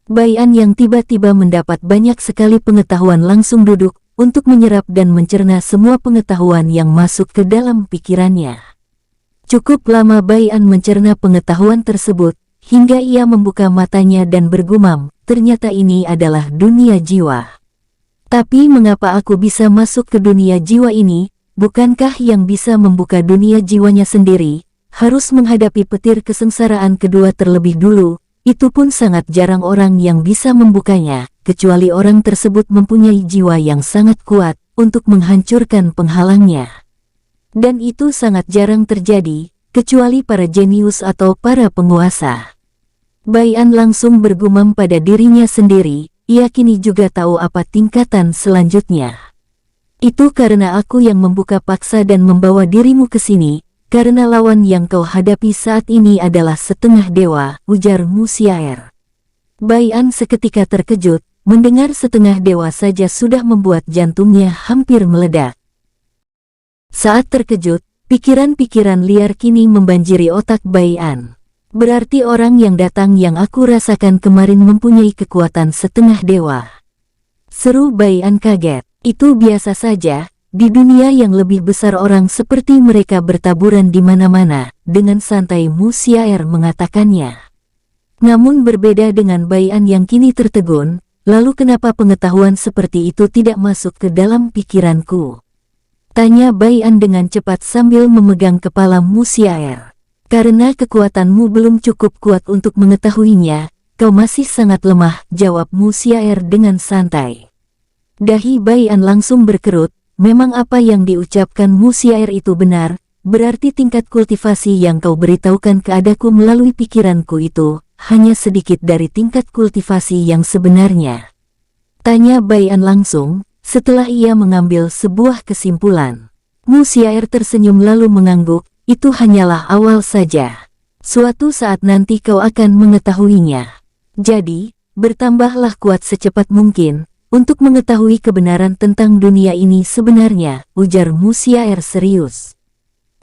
S1: Bai-an yang tiba-tiba mendapat banyak sekali pengetahuan langsung duduk untuk menyerap dan mencerna semua pengetahuan yang masuk ke dalam pikirannya. Cukup lama Bai-an mencerna pengetahuan tersebut, hingga ia membuka matanya dan bergumam, ternyata ini adalah dunia jiwa. Tapi mengapa aku bisa masuk ke dunia jiwa ini? Bukankah yang bisa membuka dunia jiwanya sendiri, harus menghadapi petir kesengsaraan kedua terlebih dulu? Itu pun sangat jarang orang yang bisa membukanya, kecuali orang tersebut mempunyai jiwa yang sangat kuat untuk menghancurkan penghalangnya. Dan itu sangat jarang terjadi, kecuali para jenius atau para penguasa. Bai-an langsung bergumam pada dirinya sendiri, ia kini juga tahu apa tingkatan selanjutnya. Itu karena aku yang membuka paksa dan membawa dirimu ke sini, karena lawan yang kau hadapi saat ini adalah setengah dewa, ujar Musiaer. Bai-an seketika terkejut, mendengar setengah dewa saja sudah membuat jantungnya hampir meledak. Saat terkejut, pikiran-pikiran liar kini membanjiri otak Bai-an. Berarti orang yang datang yang aku rasakan kemarin mempunyai kekuatan setengah dewa. Seru Bai-an kaget. Itu biasa saja, di dunia yang lebih besar orang seperti mereka bertaburan di mana-mana, dengan santai Musiaer mengatakannya. Namun berbeda dengan Bai-an yang kini tertegun, lalu kenapa pengetahuan seperti itu tidak masuk ke dalam pikiranku? Tanya Bai-an dengan cepat sambil memegang kepala Musiaer. Karena kekuatanmu belum cukup kuat untuk mengetahuinya, kau masih sangat lemah, jawab Musiaer dengan santai. Dahi Bai-an langsung berkerut, memang apa yang diucapkan Musiaer itu benar, berarti tingkat kultivasi yang kau beritahukan keadaku melalui pikiranku itu, hanya sedikit dari tingkat kultivasi yang sebenarnya. Tanya Bai-an langsung, setelah ia mengambil sebuah kesimpulan. Musiaer tersenyum lalu mengangguk, itu hanyalah awal saja. Suatu saat nanti kau akan mengetahuinya. Jadi, bertambahlah kuat secepat mungkin, untuk mengetahui kebenaran tentang dunia ini sebenarnya, ujar Musiaer serius.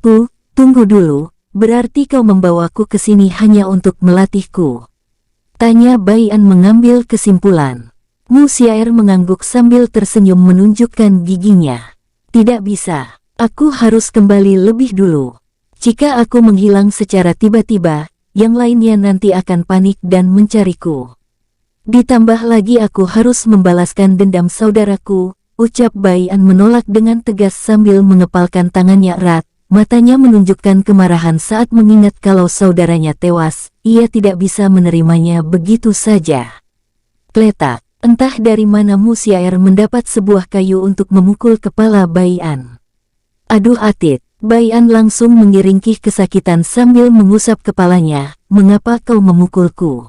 S1: Tunggu dulu, berarti kau membawaku ke sini hanya untuk melatihku? Tanya Bai An mengambil kesimpulan. Musiaer mengangguk sambil tersenyum menunjukkan giginya. Tidak bisa, aku harus kembali lebih dulu. Jika aku menghilang secara tiba-tiba, yang lainnya nanti akan panik dan mencariku. Ditambah lagi aku harus membalaskan dendam saudaraku, ucap Bai An menolak dengan tegas sambil mengepalkan tangannya erat, matanya menunjukkan kemarahan saat mengingat kalau saudaranya tewas, ia tidak bisa menerimanya begitu saja. Kletak, entah dari mana Musiaer mendapat sebuah kayu untuk memukul kepala Bai An. Aduh Atit, Bai An langsung mengiringkih kesakitan sambil mengusap kepalanya, mengapa kau memukulku?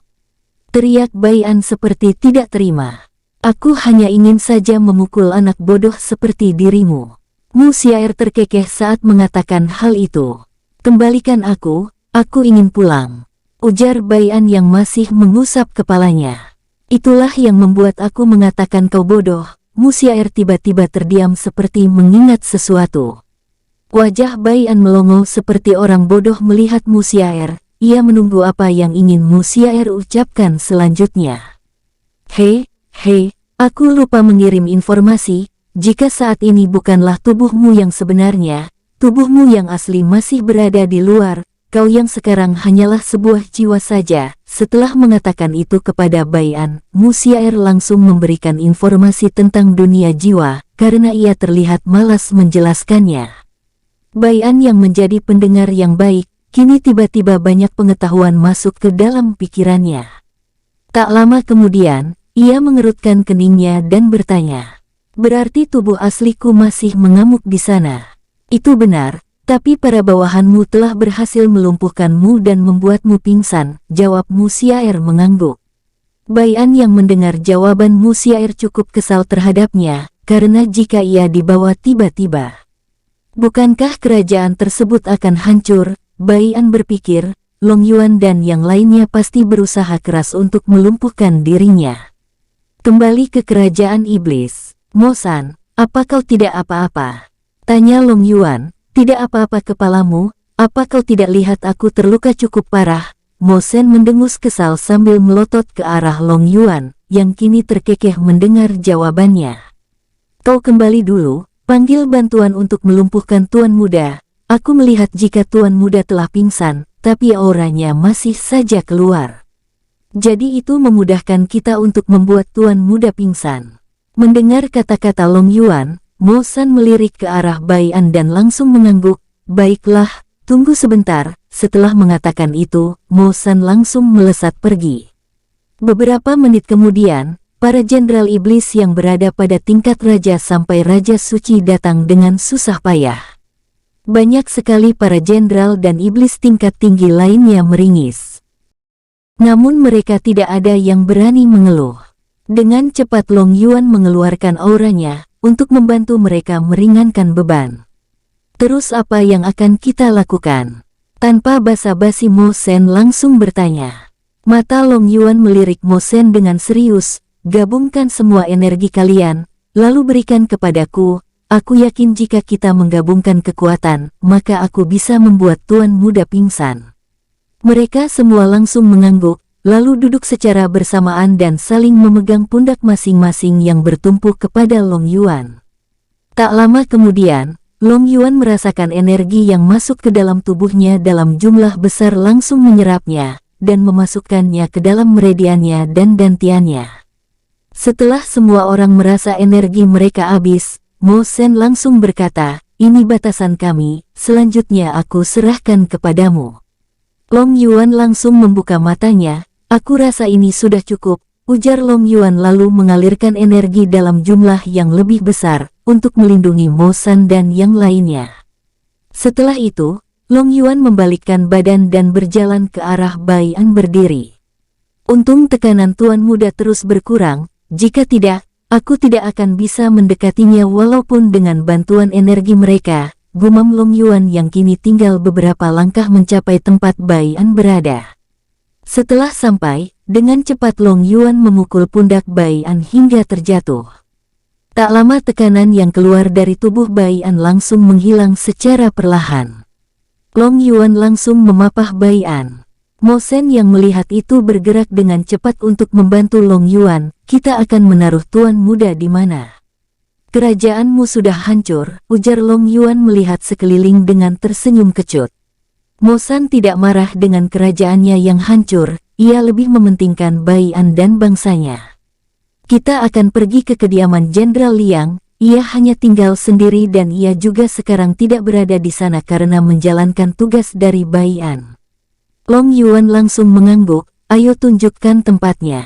S1: Teriak Bai An seperti tidak terima. Aku hanya ingin saja memukul anak bodoh seperti dirimu. Musiaer terkekeh saat mengatakan hal itu. Kembalikan aku ingin pulang. Ujar Bai An yang masih mengusap kepalanya. Itulah yang membuat aku mengatakan kau bodoh. Musiaer tiba-tiba terdiam seperti mengingat sesuatu. Wajah Bai An melongo seperti orang bodoh melihat Musiaer. Ia menunggu apa yang ingin Musiaer ucapkan selanjutnya. Hei, aku lupa mengirim informasi, jika saat ini bukanlah tubuhmu yang sebenarnya, tubuhmu yang asli masih berada di luar, kau yang sekarang hanyalah sebuah jiwa saja. Setelah mengatakan itu kepada Bai An, Musiaer langsung memberikan informasi tentang dunia jiwa, karena ia terlihat malas menjelaskannya. Bai An yang menjadi pendengar yang baik, kini tiba-tiba banyak pengetahuan masuk ke dalam pikirannya. Tak lama kemudian, ia mengerutkan keningnya dan bertanya, berarti tubuh asliku masih mengamuk di sana. Itu benar, tapi para bawahanmu telah berhasil melumpuhkanmu dan membuatmu pingsan, jawab Musiaer mengangguk. Bai An yang mendengar jawaban Musiaer cukup kesal terhadapnya, karena jika ia dibawa tiba-tiba, bukankah kerajaan tersebut akan hancur? Bai An berpikir, Long Yuan dan yang lainnya pasti berusaha keras untuk melumpuhkan dirinya. Kembali ke kerajaan iblis. Mo San, apa kau tidak apa-apa? Tanya Long Yuan. Tidak apa-apa kepalamu, apa kau tidak lihat aku terluka cukup parah? Mo San mendengus kesal sambil melotot ke arah Long Yuan, yang kini terkekeh mendengar jawabannya. Kau kembali dulu, panggil bantuan untuk melumpuhkan Tuan Muda. Aku melihat jika Tuan Muda telah pingsan, tapi auranya masih saja keluar. Jadi itu memudahkan kita untuk membuat Tuan Muda pingsan. Mendengar kata-kata Long Yuan, Mo San melirik ke arah Bai An dan langsung mengangguk. Baiklah, tunggu sebentar. Setelah mengatakan itu, Mo San langsung melesat pergi. Beberapa menit kemudian, para jenderal iblis yang berada pada tingkat raja sampai Raja Suci datang dengan susah payah. Banyak sekali para jenderal dan iblis tingkat tinggi lainnya meringis. Namun mereka tidak ada yang berani mengeluh. Dengan cepat Long Yuan mengeluarkan auranya, untuk membantu mereka meringankan beban. Terus apa yang akan kita lakukan? Tanpa basa-basi Mo Sen langsung bertanya. Mata Long Yuan melirik Mo Sen dengan serius, gabungkan semua energi kalian, lalu berikan kepadaku. Aku yakin jika kita menggabungkan kekuatan, maka aku bisa membuat Tuan Muda pingsan. Mereka semua langsung mengangguk, lalu duduk secara bersamaan dan saling memegang pundak masing-masing yang bertumpu kepada Long Yuan. Tak lama kemudian, Long Yuan merasakan energi yang masuk ke dalam tubuhnya dalam jumlah besar langsung menyerapnya, dan memasukkannya ke dalam meridiannya dan dantiannya. Setelah semua orang merasa energi mereka habis, Mo Sen langsung berkata, ini batasan kami, selanjutnya aku serahkan kepadamu. Long Yuan langsung membuka matanya, aku rasa ini sudah cukup, ujar Long Yuan lalu mengalirkan energi dalam jumlah yang lebih besar, untuk melindungi Mo San dan yang lainnya. Setelah itu, Long Yuan membalikkan badan dan berjalan ke arah Bai An berdiri. Untung tekanan Tuan Muda terus berkurang, jika tidak, aku tidak akan bisa mendekatinya walaupun dengan bantuan energi mereka, gumam Long Yuan yang kini tinggal beberapa langkah mencapai tempat Bai An berada. Setelah sampai, Dengan cepat Long Yuan memukul pundak Bai An hingga terjatuh. Tak lama tekanan yang keluar dari tubuh Bai An langsung menghilang secara perlahan. Long Yuan langsung memapah Bai An. Mo Shen yang melihat itu bergerak dengan cepat untuk membantu Long Yuan. Kita akan menaruh tuan muda di mana? Kerajaanmu sudah hancur, ujar Long Yuan melihat sekeliling dengan tersenyum kecut. Mo Shen tidak marah dengan kerajaannya yang hancur, ia lebih mementingkan Bai An dan bangsanya. Kita akan pergi ke kediaman Jenderal Liang, ia hanya tinggal sendiri dan ia juga sekarang tidak berada di sana karena menjalankan tugas dari Bai An. Long Yuan langsung mengangguk, ayo tunjukkan tempatnya.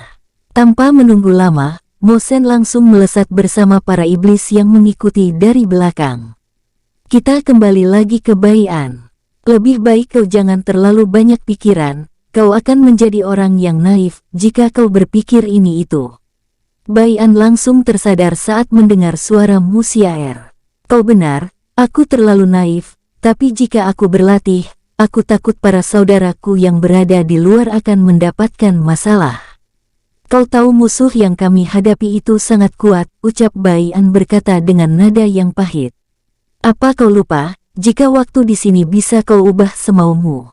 S1: Tanpa menunggu lama, Mo Shen langsung melesat bersama para iblis yang mengikuti dari belakang. Kita kembali lagi ke Bai An. Lebih baik kau jangan terlalu banyak pikiran, kau akan menjadi orang yang naif jika kau berpikir ini itu. Bai An langsung tersadar saat mendengar suara Mu Xiaer. Kau benar, aku terlalu naif, tapi jika aku berlatih, aku takut para saudaraku yang berada di luar akan mendapatkan masalah. Kau tahu musuh yang kami hadapi itu sangat kuat, ucap Bai An berkata dengan nada yang pahit. Apa kau lupa, jika waktu di sini bisa kau ubah semaumu?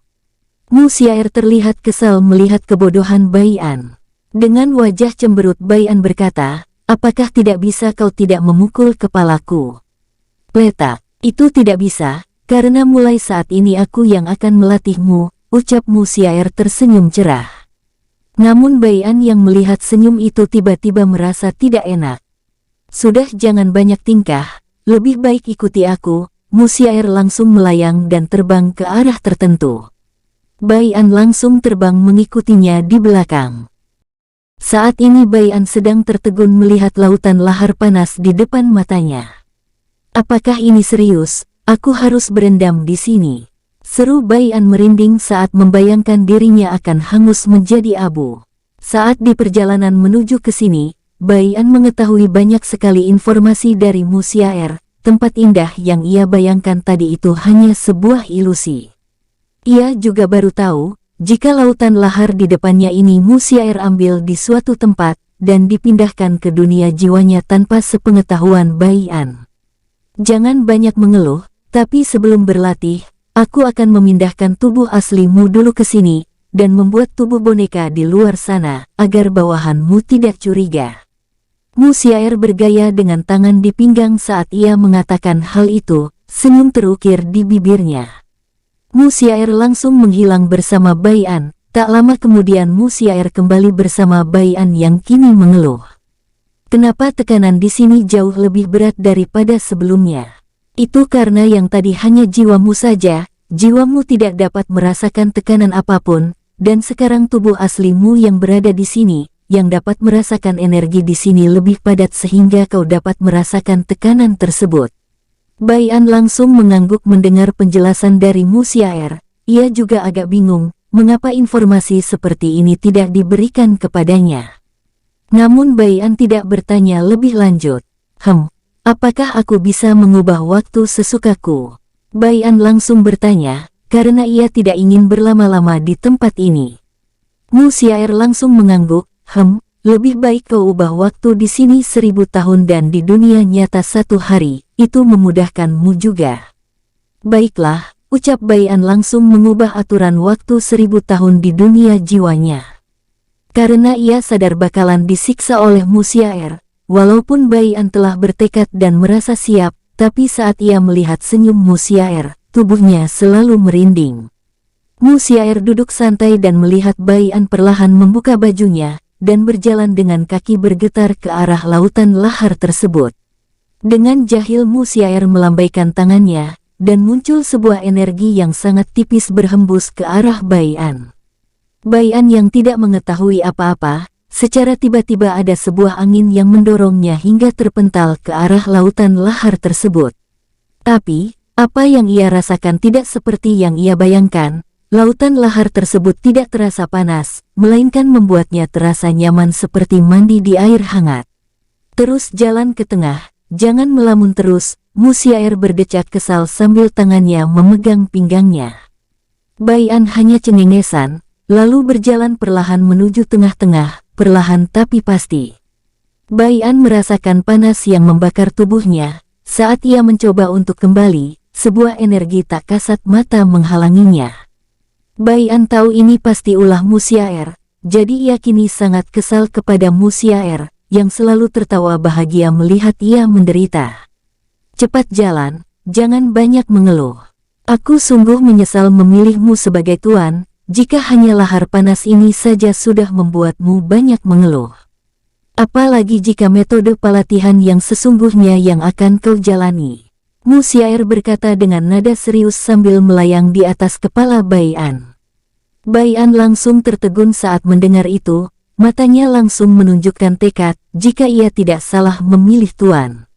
S1: Mu Xiaer terlihat kesal melihat kebodohan Bai An. Dengan wajah cemberut Bai An berkata, apakah tidak bisa kau tidak memukul kepalaku? Letak, itu tidak bisa, karena mulai saat ini aku yang akan melatihmu, ucap Mu Xiaer tersenyum cerah. Namun Bai An yang melihat senyum itu tiba-tiba merasa tidak enak. Sudah jangan banyak tingkah, lebih baik ikuti aku, Mu Xiaer langsung melayang dan terbang ke arah tertentu. Bai An langsung terbang mengikutinya di belakang. Saat ini Bai An sedang tertegun melihat lautan lahar panas di depan matanya. Apakah ini serius? Aku harus berendam di sini. Seru Bai An merinding saat membayangkan dirinya akan hangus menjadi abu. Saat di perjalanan menuju ke sini, Bai An mengetahui banyak sekali informasi dari Mu Xiaer. Tempat indah yang ia bayangkan tadi itu hanya sebuah ilusi. Ia juga baru tahu, jika lautan lahar di depannya ini Mu Xiaer ambil di suatu tempat, dan dipindahkan ke dunia jiwanya tanpa sepengetahuan Bai An. Jangan banyak mengeluh, tapi sebelum berlatih, aku akan memindahkan tubuh aslimu dulu ke sini, dan membuat tubuh boneka di luar sana, agar bawahanmu tidak curiga. Mu Xiaer bergaya dengan tangan di pinggang saat ia mengatakan hal itu, senyum terukir di bibirnya. Mu Xiaer langsung menghilang bersama Bai An, tak lama kemudian Mu Xiaer kembali bersama Bai An yang kini mengeluh. Kenapa tekanan di sini jauh lebih berat daripada sebelumnya? Itu karena yang tadi hanya jiwamu saja, jiwamu tidak dapat merasakan tekanan apapun, dan sekarang tubuh aslimu yang berada di sini, yang dapat merasakan energi di sini lebih padat sehingga kau dapat merasakan tekanan tersebut. Bai An langsung mengangguk mendengar penjelasan dari Mu Xiaer. Ia juga agak bingung, mengapa informasi seperti ini tidak diberikan kepadanya. Namun Bai An tidak bertanya lebih lanjut. Apakah aku bisa mengubah waktu sesukaku? Bai An langsung bertanya, karena ia tidak ingin berlama-lama di tempat ini. Mu Xiaer langsung mengangguk, lebih baik kau ubah waktu di sini 1000 tahun dan di dunia nyata 1 hari, itu memudahkanmu juga. Baiklah, ucap Bai An langsung mengubah aturan waktu 1000 tahun di dunia jiwanya. Karena ia sadar bakalan disiksa oleh Mu Xiaer, walaupun Bai An telah bertekad dan merasa siap, tapi saat ia melihat senyum Mu Xiaer, tubuhnya selalu merinding. Mu Xiaer duduk santai dan melihat Bai An perlahan membuka bajunya, dan berjalan dengan kaki bergetar ke arah lautan lahar tersebut. Dengan jahil Mu Xiaer melambaikan tangannya, dan muncul sebuah energi yang sangat tipis berhembus ke arah Bai An. Bai An yang tidak mengetahui apa-apa, secara tiba-tiba ada sebuah angin yang mendorongnya hingga terpental ke arah lautan lahar tersebut. Tapi, apa yang ia rasakan tidak seperti yang ia bayangkan. Lautan lahar tersebut tidak terasa panas, melainkan membuatnya terasa nyaman seperti mandi di air hangat. Terus jalan ke tengah, jangan melamun terus, Mu Xiaer berdecak kesal sambil tangannya memegang pinggangnya. Bai An hanya cengengesan, lalu berjalan perlahan menuju tengah-tengah, perlahan tapi pasti. Bai An merasakan panas yang membakar tubuhnya. Saat ia mencoba untuk kembali, sebuah energi tak kasat mata menghalanginya. Bai An tahu ini pasti ulah Mu Xiaer, jadi ia kini sangat kesal kepada Mu Xiaer, yang selalu tertawa bahagia melihat ia menderita. Cepat jalan, jangan banyak mengeluh. Aku sungguh menyesal memilihmu sebagai tuan, jika hanya lahar panas ini saja sudah membuatmu banyak mengeluh. Apalagi jika metode pelatihan yang sesungguhnya yang akan kau jalani. Mu Xiaer berkata dengan nada serius sambil melayang di atas kepala Bai An. Bai An langsung tertegun saat mendengar itu, matanya langsung menunjukkan tekad, jika ia tidak salah memilih tuan.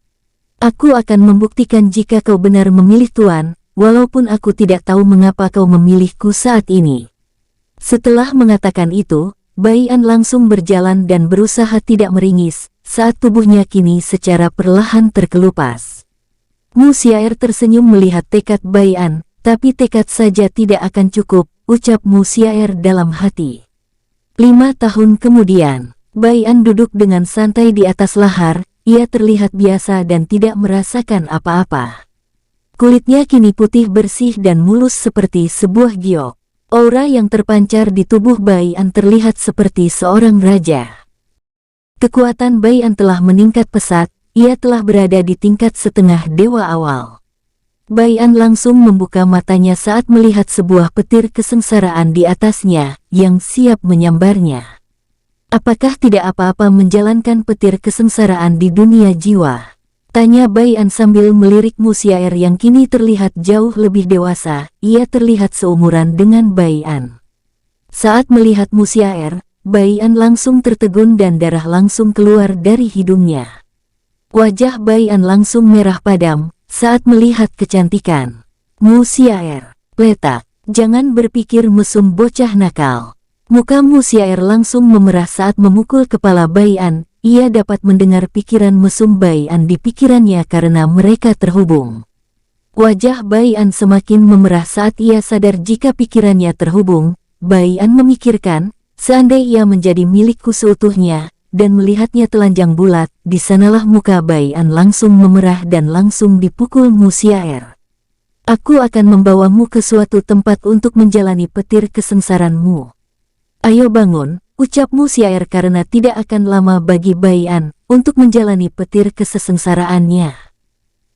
S1: Aku akan membuktikan jika kau benar memilih tuan, walaupun aku tidak tahu mengapa kau memilihku saat ini. Setelah mengatakan itu, Bai An langsung berjalan dan berusaha tidak meringis, saat tubuhnya kini secara perlahan terkelupas. Mu Xiaer tersenyum melihat tekad Bai An, tapi tekad saja tidak akan cukup, ucap Mu Xiaer dalam hati. 5 tahun kemudian, Bai An duduk dengan santai di atas lahar, ia terlihat biasa dan tidak merasakan apa-apa. Kulitnya kini putih bersih dan mulus seperti sebuah giok. Aura yang terpancar di tubuh Bai An terlihat seperti seorang raja. Kekuatan Bai An telah meningkat pesat, ia telah berada di tingkat setengah dewa awal. Bai An langsung membuka matanya saat melihat sebuah petir kesengsaraan di atasnya, yang siap menyambarnya. Apakah tidak apa-apa menjalankan petir kesengsaraan di dunia jiwa? Tanya Bai An sambil melirik Mu Xiaer yang kini terlihat jauh lebih dewasa, ia terlihat seumuran dengan Bai An. Saat melihat Mu Xiaer, Bai An langsung tertegun dan darah langsung keluar dari hidungnya. Wajah Bai An langsung merah padam, saat melihat kecantikan Mu Xiaer. Letak, jangan berpikir mesum bocah nakal. Muka Mu Xiaer langsung memerah saat memukul kepala Bai An. Ia dapat mendengar pikiran mesum Bai An di pikirannya karena mereka terhubung. Wajah Bai An semakin memerah saat ia sadar jika pikirannya terhubung. Bai An memikirkan, seandainya ia menjadi milikku seutuhnya, dan melihatnya telanjang bulat, di sanalah muka Bai An langsung memerah dan langsung dipukul Mu Xiaer. Aku akan membawamu ke suatu tempat untuk menjalani petir kesengsaraanmu. Ayo bangun, ucap Mu Xiaer karena tidak akan lama bagi Bai An untuk menjalani petir kesengsaraannya.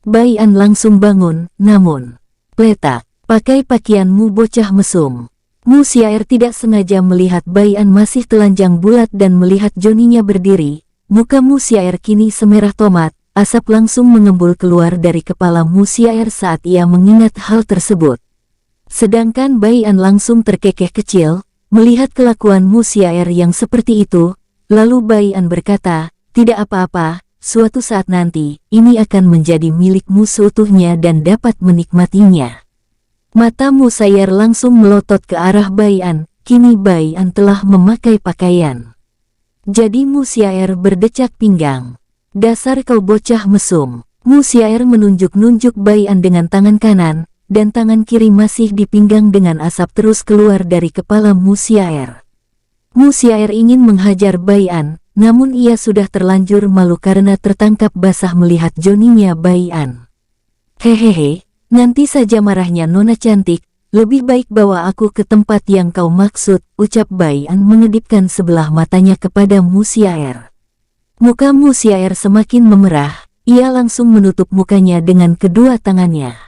S1: Bai An langsung bangun, namun, letak, pakai pakaianmu bocah mesum. Mu Xiaer tidak sengaja melihat Bai An masih telanjang bulat dan melihat Joninya berdiri. Muka Mu Xiaer kini semerah tomat, asap langsung mengembul keluar dari kepala Mu Xiaer saat ia mengingat hal tersebut. Sedangkan Bai An langsung terkekeh kecil, melihat kelakuan Mu Xiaer yang seperti itu, lalu Bai An berkata, tidak apa-apa, suatu saat nanti, ini akan menjadi milikmu seutuhnya dan dapat menikmatinya. Mata Mu Xiaer langsung melotot ke arah Bai An, kini Bai An telah memakai pakaian. Jadi Mu Xiaer berdecak pinggang. Dasar kau bocah mesum. Mu Xiaer menunjuk-nunjuk Bai An dengan tangan kanan, dan tangan kiri masih dipinggang dengan asap terus keluar dari kepala Mu Xiaer. Mu Xiaer ingin menghajar Bai An, namun ia sudah terlanjur malu karena tertangkap basah melihat Joninya Bai An. Hehehe, nanti saja marahnya nona cantik, lebih baik bawa aku ke tempat yang kau maksud, ucap Bai An mengedipkan sebelah matanya kepada Mu Xiaer. Muka Mu Xiaer semakin memerah, ia langsung menutup mukanya dengan kedua tangannya.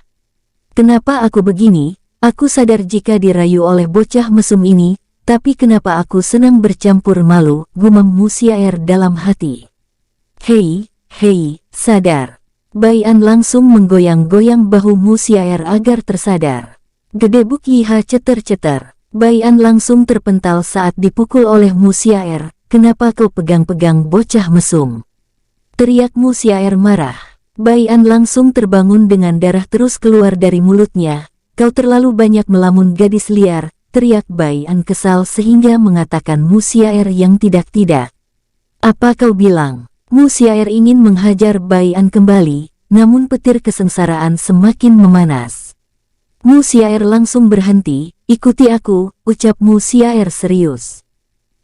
S1: Kenapa aku begini? Aku sadar jika dirayu oleh bocah mesum ini, tapi kenapa aku senang bercampur malu, gumam Mu Xiaer dalam hati. Hei, sadar. Bai An langsung menggoyang-goyang bahu Mu Xiaer agar tersadar. Gedebuk Yiha ceter-ceter. Bai An langsung terpental saat dipukul oleh Mu Xiaer. Kenapa kau pegang-pegang bocah mesum? Teriak Mu Xiaer marah. Bai An langsung terbangun dengan darah terus keluar dari mulutnya. Kau terlalu banyak melamun gadis liar, teriak Bai An kesal sehingga mengatakan Mu Xiaer yang tidak-tidak. Apa kau bilang? Mu Xiaer ingin menghajar Bai An kembali, namun petir kesengsaraan semakin memanas. Mu Xiaer langsung berhenti, ikuti aku, ucap Mu Xiaer serius.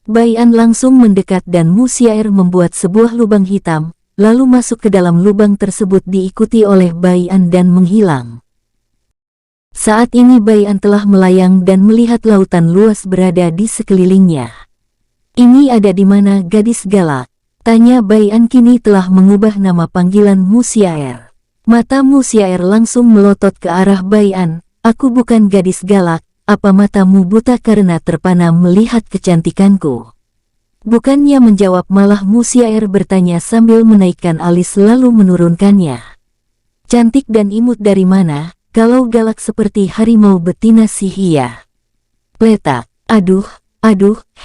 S1: Bai An langsung mendekat dan Mu Xiaer membuat sebuah lubang hitam, lalu masuk ke dalam lubang tersebut diikuti oleh Bai An dan menghilang. Saat ini Bai An telah melayang dan melihat lautan luas berada di sekelilingnya. Ini ada di mana gadis galak? Tanya Bai An kini telah mengubah nama panggilan Mu Xiaer. Mata Mu Xiaer langsung melotot ke arah Bai An. Aku bukan gadis galak, apa matamu buta karena terpana melihat kecantikanku? Bukannya menjawab malah Mu Xiaer bertanya sambil menaikkan alis lalu menurunkannya. Cantik dan imut dari mana, kalau galak seperti harimau betina si Hia? Pletak, aduh,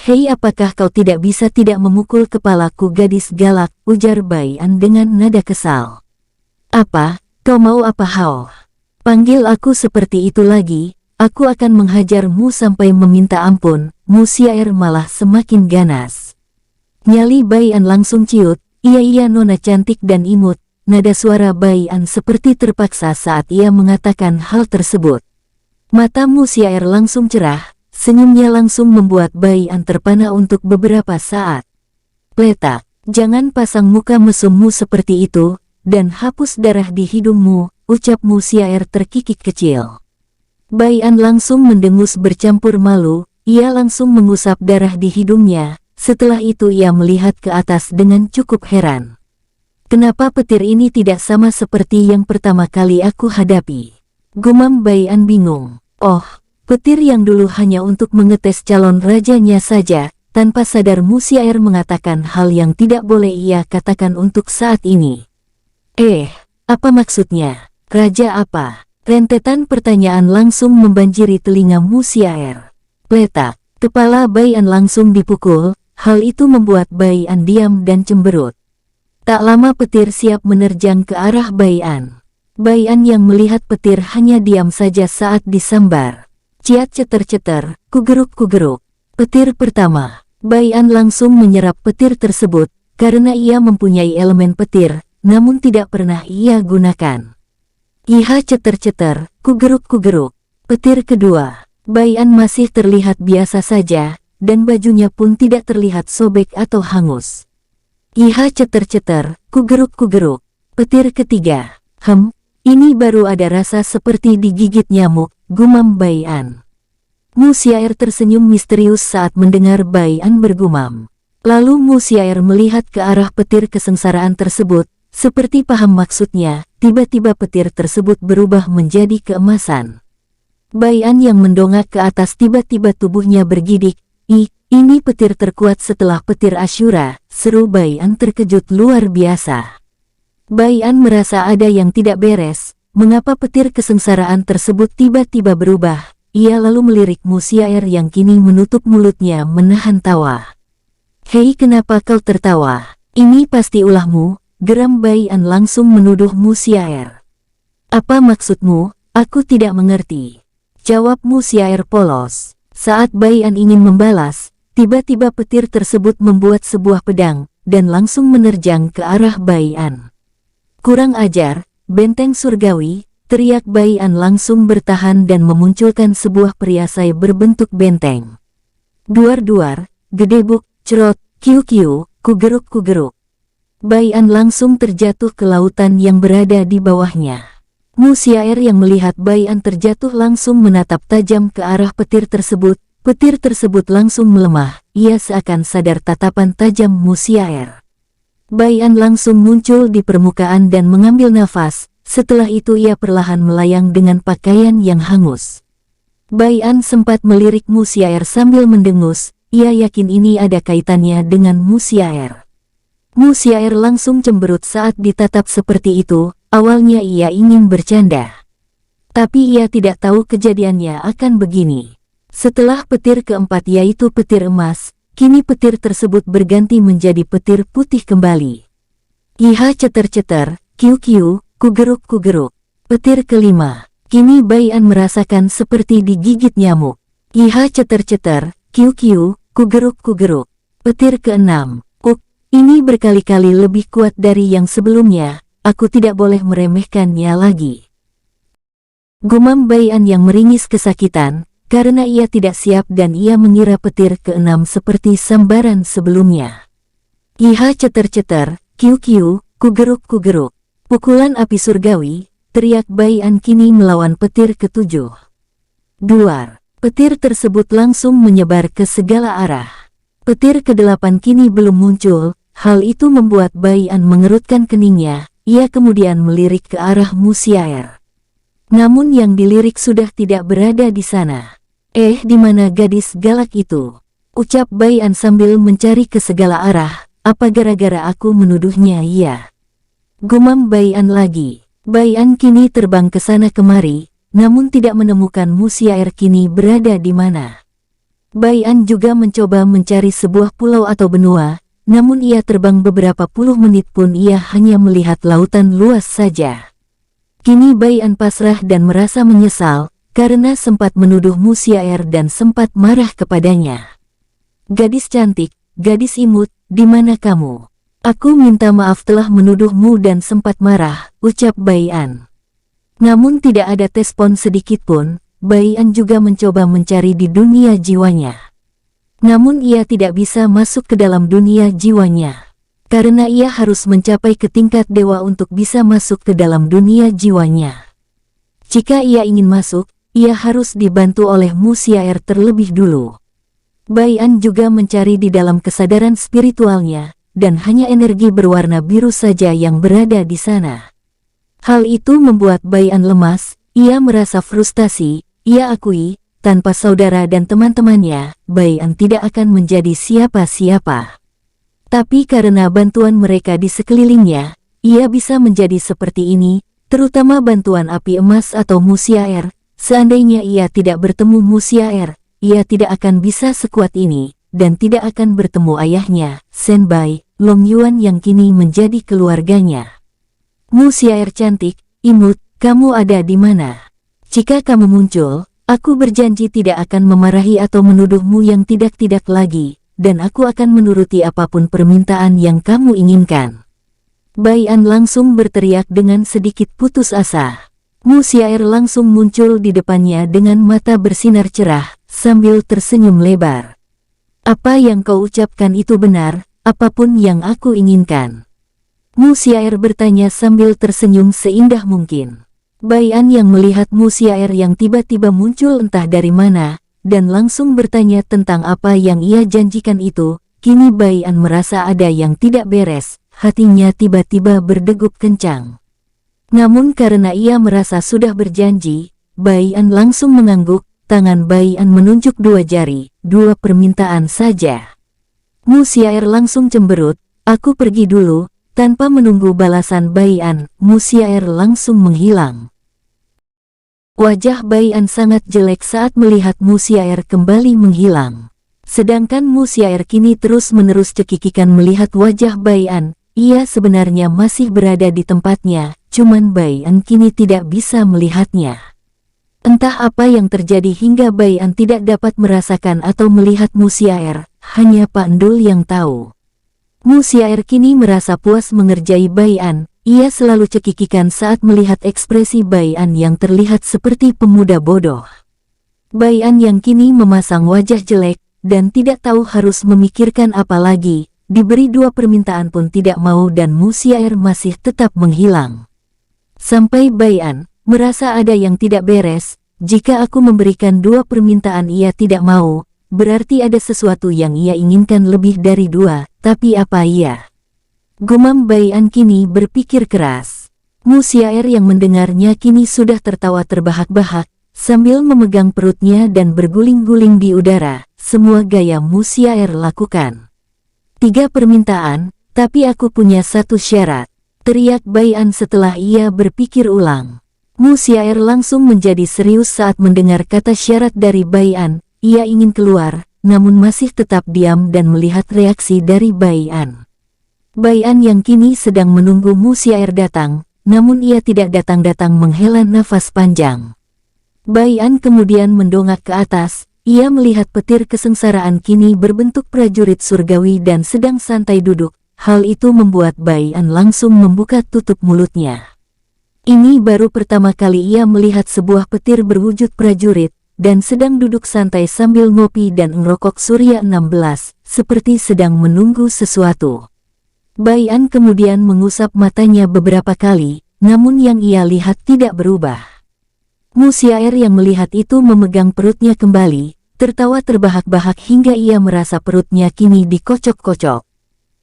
S1: hei apakah kau tidak bisa tidak memukul kepalaku gadis galak, ujar Bai An dengan nada kesal. Apa, kau mau apa hao? Panggil aku seperti itu lagi, aku akan menghajarmu sampai meminta ampun. Mu Xiaer malah semakin ganas. Nyali Bai An langsung ciut, iya nona cantik dan imut. Nada suara Bai An seperti terpaksa saat ia mengatakan hal tersebut. Mata Mu Xiaer langsung cerah, senyumnya langsung membuat Bai An terpana untuk beberapa saat. Pletak, jangan pasang muka mesummu seperti itu, dan hapus darah di hidungmu, ucap Mu Xiaer terkikik kecil. Bai An langsung mendengus bercampur malu, ia langsung mengusap darah di hidungnya, setelah itu ia melihat ke atas dengan cukup heran. Kenapa petir ini tidak sama seperti yang pertama kali aku hadapi? Gumam Bai An bingung. Oh, petir yang dulu hanya untuk mengetes calon rajanya saja, tanpa sadar Mu Xiaer mengatakan hal yang tidak boleh ia katakan untuk saat ini. Apa maksudnya? Raja apa? Rentetan pertanyaan langsung membanjiri telinga Mu Xiaer. Pletak, kepala Bai An langsung dipukul, hal itu membuat Bai An diam dan cemberut. Tak lama petir siap menerjang ke arah Bai An. Bai An yang melihat petir hanya diam saja saat disambar. Ciat ceter-ceter, kugeruk-kugeruk. Petir pertama, Bai An langsung menyerap petir tersebut, karena ia mempunyai elemen petir, namun tidak pernah ia gunakan. Iha ceter-ceter, kugeruk-kugeruk. Petir kedua, Bai An masih terlihat biasa saja, dan bajunya pun tidak terlihat sobek atau hangus. Iha ceter-ceter, kugeruk-kugeruk. Petir ketiga, ini baru ada rasa seperti digigit nyamuk, gumam Bai An. Mu Xiaer tersenyum misterius saat mendengar Bai An bergumam. Lalu Mu Xiaer melihat ke arah petir kesengsaraan tersebut, seperti paham maksudnya, tiba-tiba petir tersebut berubah menjadi keemasan. Bai An yang mendongak ke atas tiba-tiba tubuhnya bergidik. Ini petir terkuat setelah petir Ashura, seru Bai An terkejut luar biasa. Bai An merasa ada yang tidak beres, mengapa petir kesengsaraan tersebut tiba-tiba berubah? Ia lalu melirik Mu Xiaer yang kini menutup mulutnya menahan tawa. Hei kenapa kau tertawa? Ini pasti ulahmu. Geram Bai An langsung menuduh Mu Xiaer. Apa maksudmu? Aku tidak mengerti. Jawab Mu Xiaer polos. Saat Bai An ingin membalas, tiba-tiba petir tersebut membuat sebuah pedang, dan langsung menerjang ke arah Bai An. Kurang ajar, benteng surgawi, teriak Bai An langsung bertahan dan memunculkan sebuah perisai berbentuk benteng. Duar-duar, gedebuk, cerot, kiu-kiu, kugeruk-kugeruk. Bai An langsung terjatuh ke lautan yang berada di bawahnya. Mu Xiaer yang melihat Bai An terjatuh langsung menatap tajam ke arah petir tersebut. Petir tersebut langsung melemah, ia seakan sadar tatapan tajam Mu Xiaer. Bai An langsung muncul di permukaan dan mengambil nafas, setelah itu ia perlahan melayang dengan pakaian yang hangus. Bai An sempat melirik Mu Xiaer sambil mendengus, ia yakin ini ada kaitannya dengan Mu Xiaer. Mu Xiaer langsung cemberut saat ditatap seperti itu, awalnya ia ingin bercanda. Tapi ia tidak tahu kejadiannya akan begini. Setelah petir keempat yaitu petir emas, kini petir tersebut berganti menjadi petir putih kembali. Iha ceter-ceter, kiu-kiu, kugeruk-kugeruk. Petir kelima, kini Bai An merasakan seperti digigit nyamuk. Iha ceter-ceter, kiu-kiu, kugeruk-kugeruk. Petir keenam. Ini berkali-kali lebih kuat dari yang sebelumnya, aku tidak boleh meremehkannya lagi. Gumam Baian yang meringis kesakitan, karena ia tidak siap dan ia mengira petir keenam seperti sambaran sebelumnya. Iha ceter-ceter, kiu-kiu, kugeruk-kugeruk. Pukulan api surgawi, teriak Baian kini melawan petir ketujuh. Duar, petir tersebut langsung menyebar ke segala arah. Petir ke-8 kini belum muncul, hal itu membuat Baian mengerutkan keningnya, ia kemudian melirik ke arah Musiaer. Namun yang dilirik sudah tidak berada di sana. Di mana gadis galak itu? Ucap Baian sambil mencari ke segala arah, apa gara-gara aku menuduhnya iya? Gumam Baian lagi. Baian kini terbang ke sana kemari, namun tidak menemukan Musiaer kini berada di mana. Baian juga mencoba mencari sebuah pulau atau benua, namun ia terbang beberapa puluh menit pun ia hanya melihat lautan luas saja. Kini Baian pasrah dan merasa menyesal, karena sempat menuduh Musiaer dan sempat marah kepadanya. Gadis cantik, gadis imut, di mana kamu? Aku minta maaf telah menuduhmu dan sempat marah, ucap Baian. Namun tidak ada respon sedikit pun, Baian juga mencoba mencari di dunia jiwanya. Namun ia tidak bisa masuk ke dalam dunia jiwanya. Karena ia harus mencapai ke tingkat dewa untuk bisa masuk ke dalam dunia jiwanya. Jika ia ingin masuk, ia harus dibantu oleh Musiaer terlebih dulu. Baian juga mencari di dalam kesadaran spiritualnya, dan hanya energi berwarna biru saja yang berada di sana. Hal itu membuat Baian lemas, ia merasa frustasi, ia akui, tanpa saudara dan teman-temannya, Baian tidak akan menjadi siapa-siapa. Tapi karena bantuan mereka di sekelilingnya, ia bisa menjadi seperti ini, terutama bantuan api emas atau Musiaer. Seandainya ia tidak bertemu Musiaer, ia tidak akan bisa sekuat ini, dan tidak akan bertemu ayahnya, Senbai, Long Yuan yang kini menjadi keluarganya. Musiaer cantik, imut, kamu ada di mana? Jika kamu muncul, aku berjanji tidak akan memarahi atau menuduhmu yang tidak-tidak lagi, dan aku akan menuruti apapun permintaan yang kamu inginkan. Baian langsung berteriak dengan sedikit putus asa. Musiaer langsung muncul di depannya dengan mata bersinar cerah, sambil tersenyum lebar. Apa yang kau ucapkan itu benar, apapun yang aku inginkan. Musiaer bertanya sambil tersenyum seindah mungkin. Baian yang melihat Musiaer yang tiba-tiba muncul entah dari mana, dan langsung bertanya tentang apa yang ia janjikan itu, kini Baian merasa ada yang tidak beres, hatinya tiba-tiba berdegup kencang. Namun karena ia merasa sudah berjanji, Baian langsung mengangguk, tangan Baian menunjuk dua jari, dua permintaan saja. Musiaer langsung cemberut, aku pergi dulu, tanpa menunggu balasan Baian, Musiaer langsung menghilang. Wajah Baian sangat jelek saat melihat Musiaer kembali menghilang. Sedangkan Musiaer kini terus-menerus cekikikan melihat wajah Baian, ia sebenarnya masih berada di tempatnya, cuman Baian kini tidak bisa melihatnya. Entah apa yang terjadi hingga Baian tidak dapat merasakan atau melihat Musiaer, hanya Pak Ndul yang tahu. Musiaer kini merasa puas mengerjai Baian, ia selalu cekikikan saat melihat ekspresi Baian yang terlihat seperti pemuda bodoh. Baian yang kini memasang wajah jelek, dan tidak tahu harus memikirkan apa lagi, diberi dua permintaan pun tidak mau dan Musiaer masih tetap menghilang. Sampai Baian merasa ada yang tidak beres, jika aku memberikan dua permintaan ia tidak mau, berarti ada sesuatu yang ia inginkan lebih dari dua, tapi apa ia? Gumam Baian kini berpikir keras. Musiaer yang mendengarnya kini sudah tertawa terbahak-bahak, sambil memegang perutnya dan berguling-guling di udara, semua gaya Musiaer lakukan. 3 permintaan, tapi aku punya satu syarat, teriak Baian setelah ia berpikir ulang. Musiaer langsung menjadi serius saat mendengar kata syarat dari Baian, ia ingin keluar, namun masih tetap diam dan melihat reaksi dari Baian. Baian yang kini sedang menunggu Musiaer datang, namun ia tidak datang-datang menghela nafas panjang. Baian kemudian mendongak ke atas, ia melihat petir kesengsaraan kini berbentuk prajurit surgawi dan sedang santai duduk, hal itu membuat Baian langsung membuka tutup mulutnya. Ini baru pertama kali ia melihat sebuah petir berwujud prajurit, dan sedang duduk santai sambil ngopi dan ngerokok Surya 16, seperti sedang menunggu sesuatu. Bai An kemudian mengusap matanya beberapa kali, namun yang ia lihat tidak berubah. Mu Xiaer yang melihat itu memegang perutnya kembali, tertawa terbahak-bahak hingga ia merasa perutnya kini dikocok-kocok.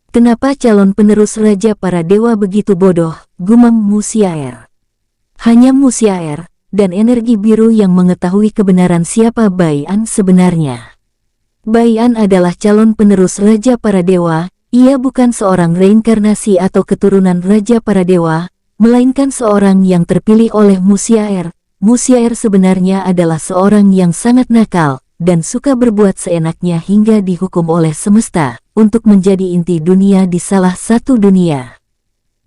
S1: Kenapa calon penerus Raja para Dewa begitu bodoh, gumam Mu Xiaer. Hanya Mu Xiaer dan energi biru yang mengetahui kebenaran siapa Bai An sebenarnya. Bai An adalah calon penerus Raja para Dewa, ia bukan seorang reinkarnasi atau keturunan Raja para Dewa, melainkan seorang yang terpilih oleh Mu Xiaer. Mu Xiaer sebenarnya adalah seorang yang sangat nakal, dan suka berbuat seenaknya hingga dihukum oleh semesta, untuk menjadi inti dunia di salah satu dunia.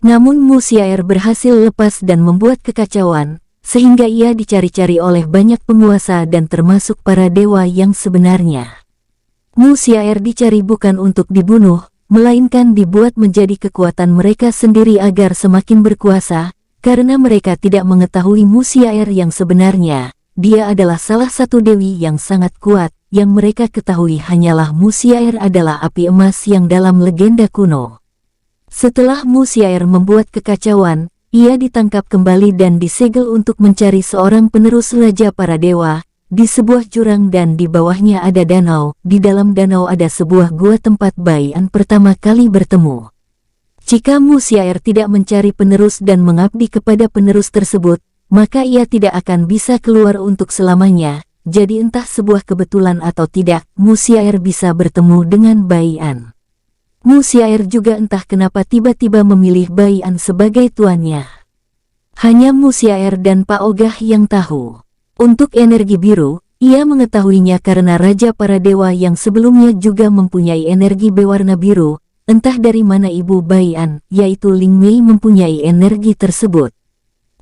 S1: Namun Mu Xiaer berhasil lepas dan membuat kekacauan, sehingga ia dicari-cari oleh banyak penguasa dan termasuk para dewa yang sebenarnya. Mu Xiaer dicari bukan untuk dibunuh, melainkan dibuat menjadi kekuatan mereka sendiri agar semakin berkuasa, karena mereka tidak mengetahui Mu Xiaer yang sebenarnya. Dia adalah salah satu dewi yang sangat kuat, yang mereka ketahui hanyalah Mu Xiaer adalah api emas yang dalam legenda kuno. Setelah Mu Xiaer membuat kekacauan, ia ditangkap kembali dan disegel untuk mencari seorang penerus Raja para Dewa, di sebuah jurang dan di bawahnya ada danau, di dalam danau ada sebuah gua tempat Bai An pertama kali bertemu. Jika Mu Xiaer tidak mencari penerus dan mengabdi kepada penerus tersebut, maka ia tidak akan bisa keluar untuk selamanya, jadi entah sebuah kebetulan atau tidak, Mu Xiaer bisa bertemu dengan Bai An. Mu Xiaer juga entah kenapa tiba-tiba memilih Bai An sebagai tuannya. Hanya Mu Xiaer dan Pak Ogah yang tahu. Untuk energi biru, ia mengetahuinya karena Raja para Dewa yang sebelumnya juga mempunyai energi berwarna biru, entah dari mana ibu Bai An, yaitu Ling Mei mempunyai energi tersebut.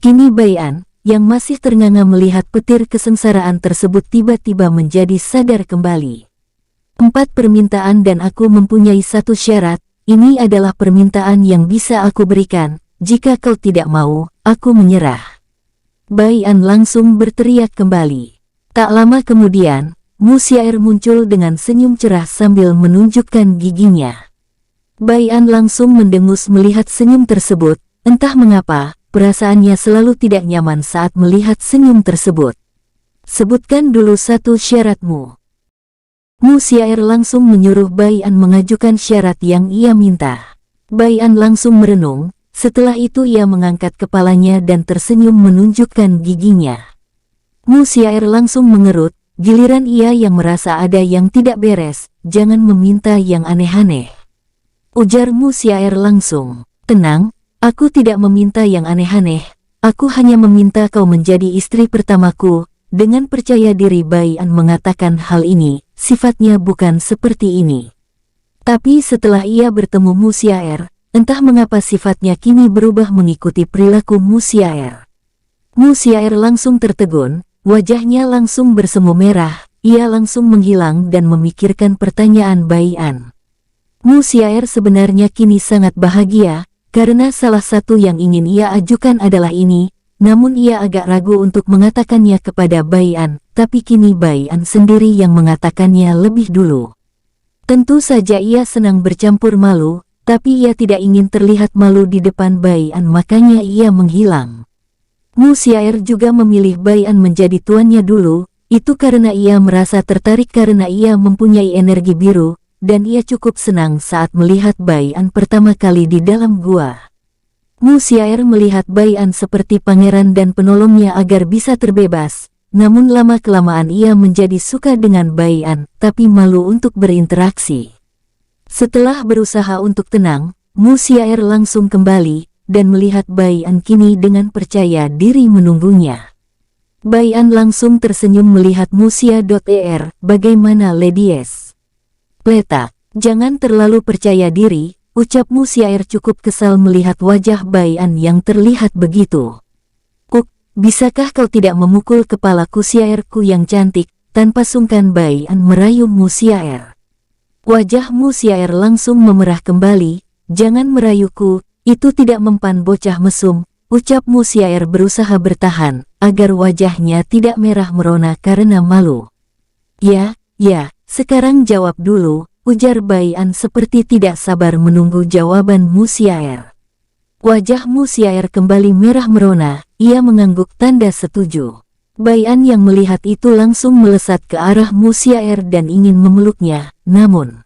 S1: Kini Bai An, yang masih ternganga melihat petir kesengsaraan tersebut tiba-tiba menjadi sadar kembali. 4 permintaan dan aku mempunyai satu syarat, ini adalah permintaan yang bisa aku berikan, jika kau tidak mau, aku menyerah. Bai An langsung berteriak kembali. Tak lama kemudian, Mu Xiaer muncul dengan senyum cerah sambil menunjukkan giginya. Bai An langsung mendengus melihat senyum tersebut, entah mengapa, perasaannya selalu tidak nyaman saat melihat senyum tersebut. Sebutkan dulu satu syaratmu. Mu Xiaer langsung menyuruh Bai An mengajukan syarat yang ia minta. Bai An langsung merenung, setelah itu ia mengangkat kepalanya dan tersenyum menunjukkan giginya. Mu Xiaer langsung mengerut, giliran ia yang merasa ada yang tidak beres, jangan meminta yang aneh-aneh. Ujar Mu Xiaer langsung, tenang, aku tidak meminta yang aneh-aneh, aku hanya meminta kau menjadi istri pertamaku. Dengan percaya diri Bai An mengatakan hal ini, sifatnya bukan seperti ini. Tapi setelah ia bertemu Mu Xiaer, entah mengapa sifatnya kini berubah mengikuti perilaku Mu Xiaer. Mu Xiaer langsung tertegun, wajahnya langsung bersemu merah, ia langsung menghilang dan memikirkan pertanyaan Bai An. Mu Xiaer sebenarnya kini sangat bahagia, karena salah satu yang ingin ia ajukan adalah ini. Namun ia agak ragu untuk mengatakannya kepada Bai An, tapi kini Bai An sendiri yang mengatakannya lebih dulu. Tentu saja ia senang bercampur malu, tapi ia tidak ingin terlihat malu di depan Bai An, makanya ia menghilang. Mu Xiaer juga memilih Bai An menjadi tuannya dulu, itu karena ia merasa tertarik karena ia mempunyai energi biru, dan ia cukup senang saat melihat Bai An pertama kali di dalam gua. Mu Xiaer melihat Bai An seperti pangeran dan penolongnya agar bisa terbebas, namun lama-kelamaan ia menjadi suka dengan Bai An, tapi malu untuk berinteraksi. Setelah berusaha untuk tenang, Mu Xiaer langsung kembali, dan melihat Bai An kini dengan percaya diri menunggunya. Bai An langsung tersenyum melihat Mu Xia.er, bagaimana ladies? Pletak, jangan terlalu percaya diri. Ucap Mu Xiaer cukup kesal melihat wajah Bai An yang terlihat begitu. Bisakah kau tidak memukul kepalaku Xiaerku yang cantik? Tanpa sungkan Bai An merayu Mu Xiaer. Wajah Mu Xiaer langsung memerah kembali, jangan merayuku, itu tidak mempan bocah mesum, ucap Musyair berusaha bertahan, agar wajahnya tidak merah merona karena malu. Ya, sekarang jawab dulu, ujar Baian seperti tidak sabar menunggu jawaban Musyair. Wajah Musyair kembali merah merona, ia mengangguk tanda setuju. Baian yang melihat itu langsung melesat ke arah Musyair dan ingin memeluknya, namun...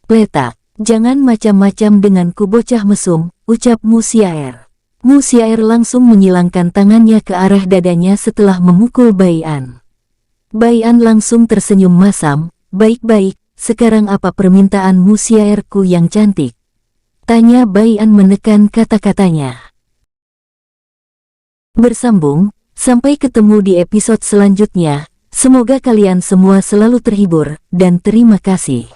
S1: "Letak, jangan macam-macam denganku bocah mesum," ucap Musyair. Musyair langsung menyilangkan tangannya ke arah dadanya setelah memukul Baian. Baian langsung tersenyum masam, "Baik-baik, sekarang apa permintaan Musyairku yang cantik?" tanya Baian menekan kata-katanya. Bersambung, sampai ketemu di episode selanjutnya. Semoga kalian semua selalu terhibur, dan terima kasih.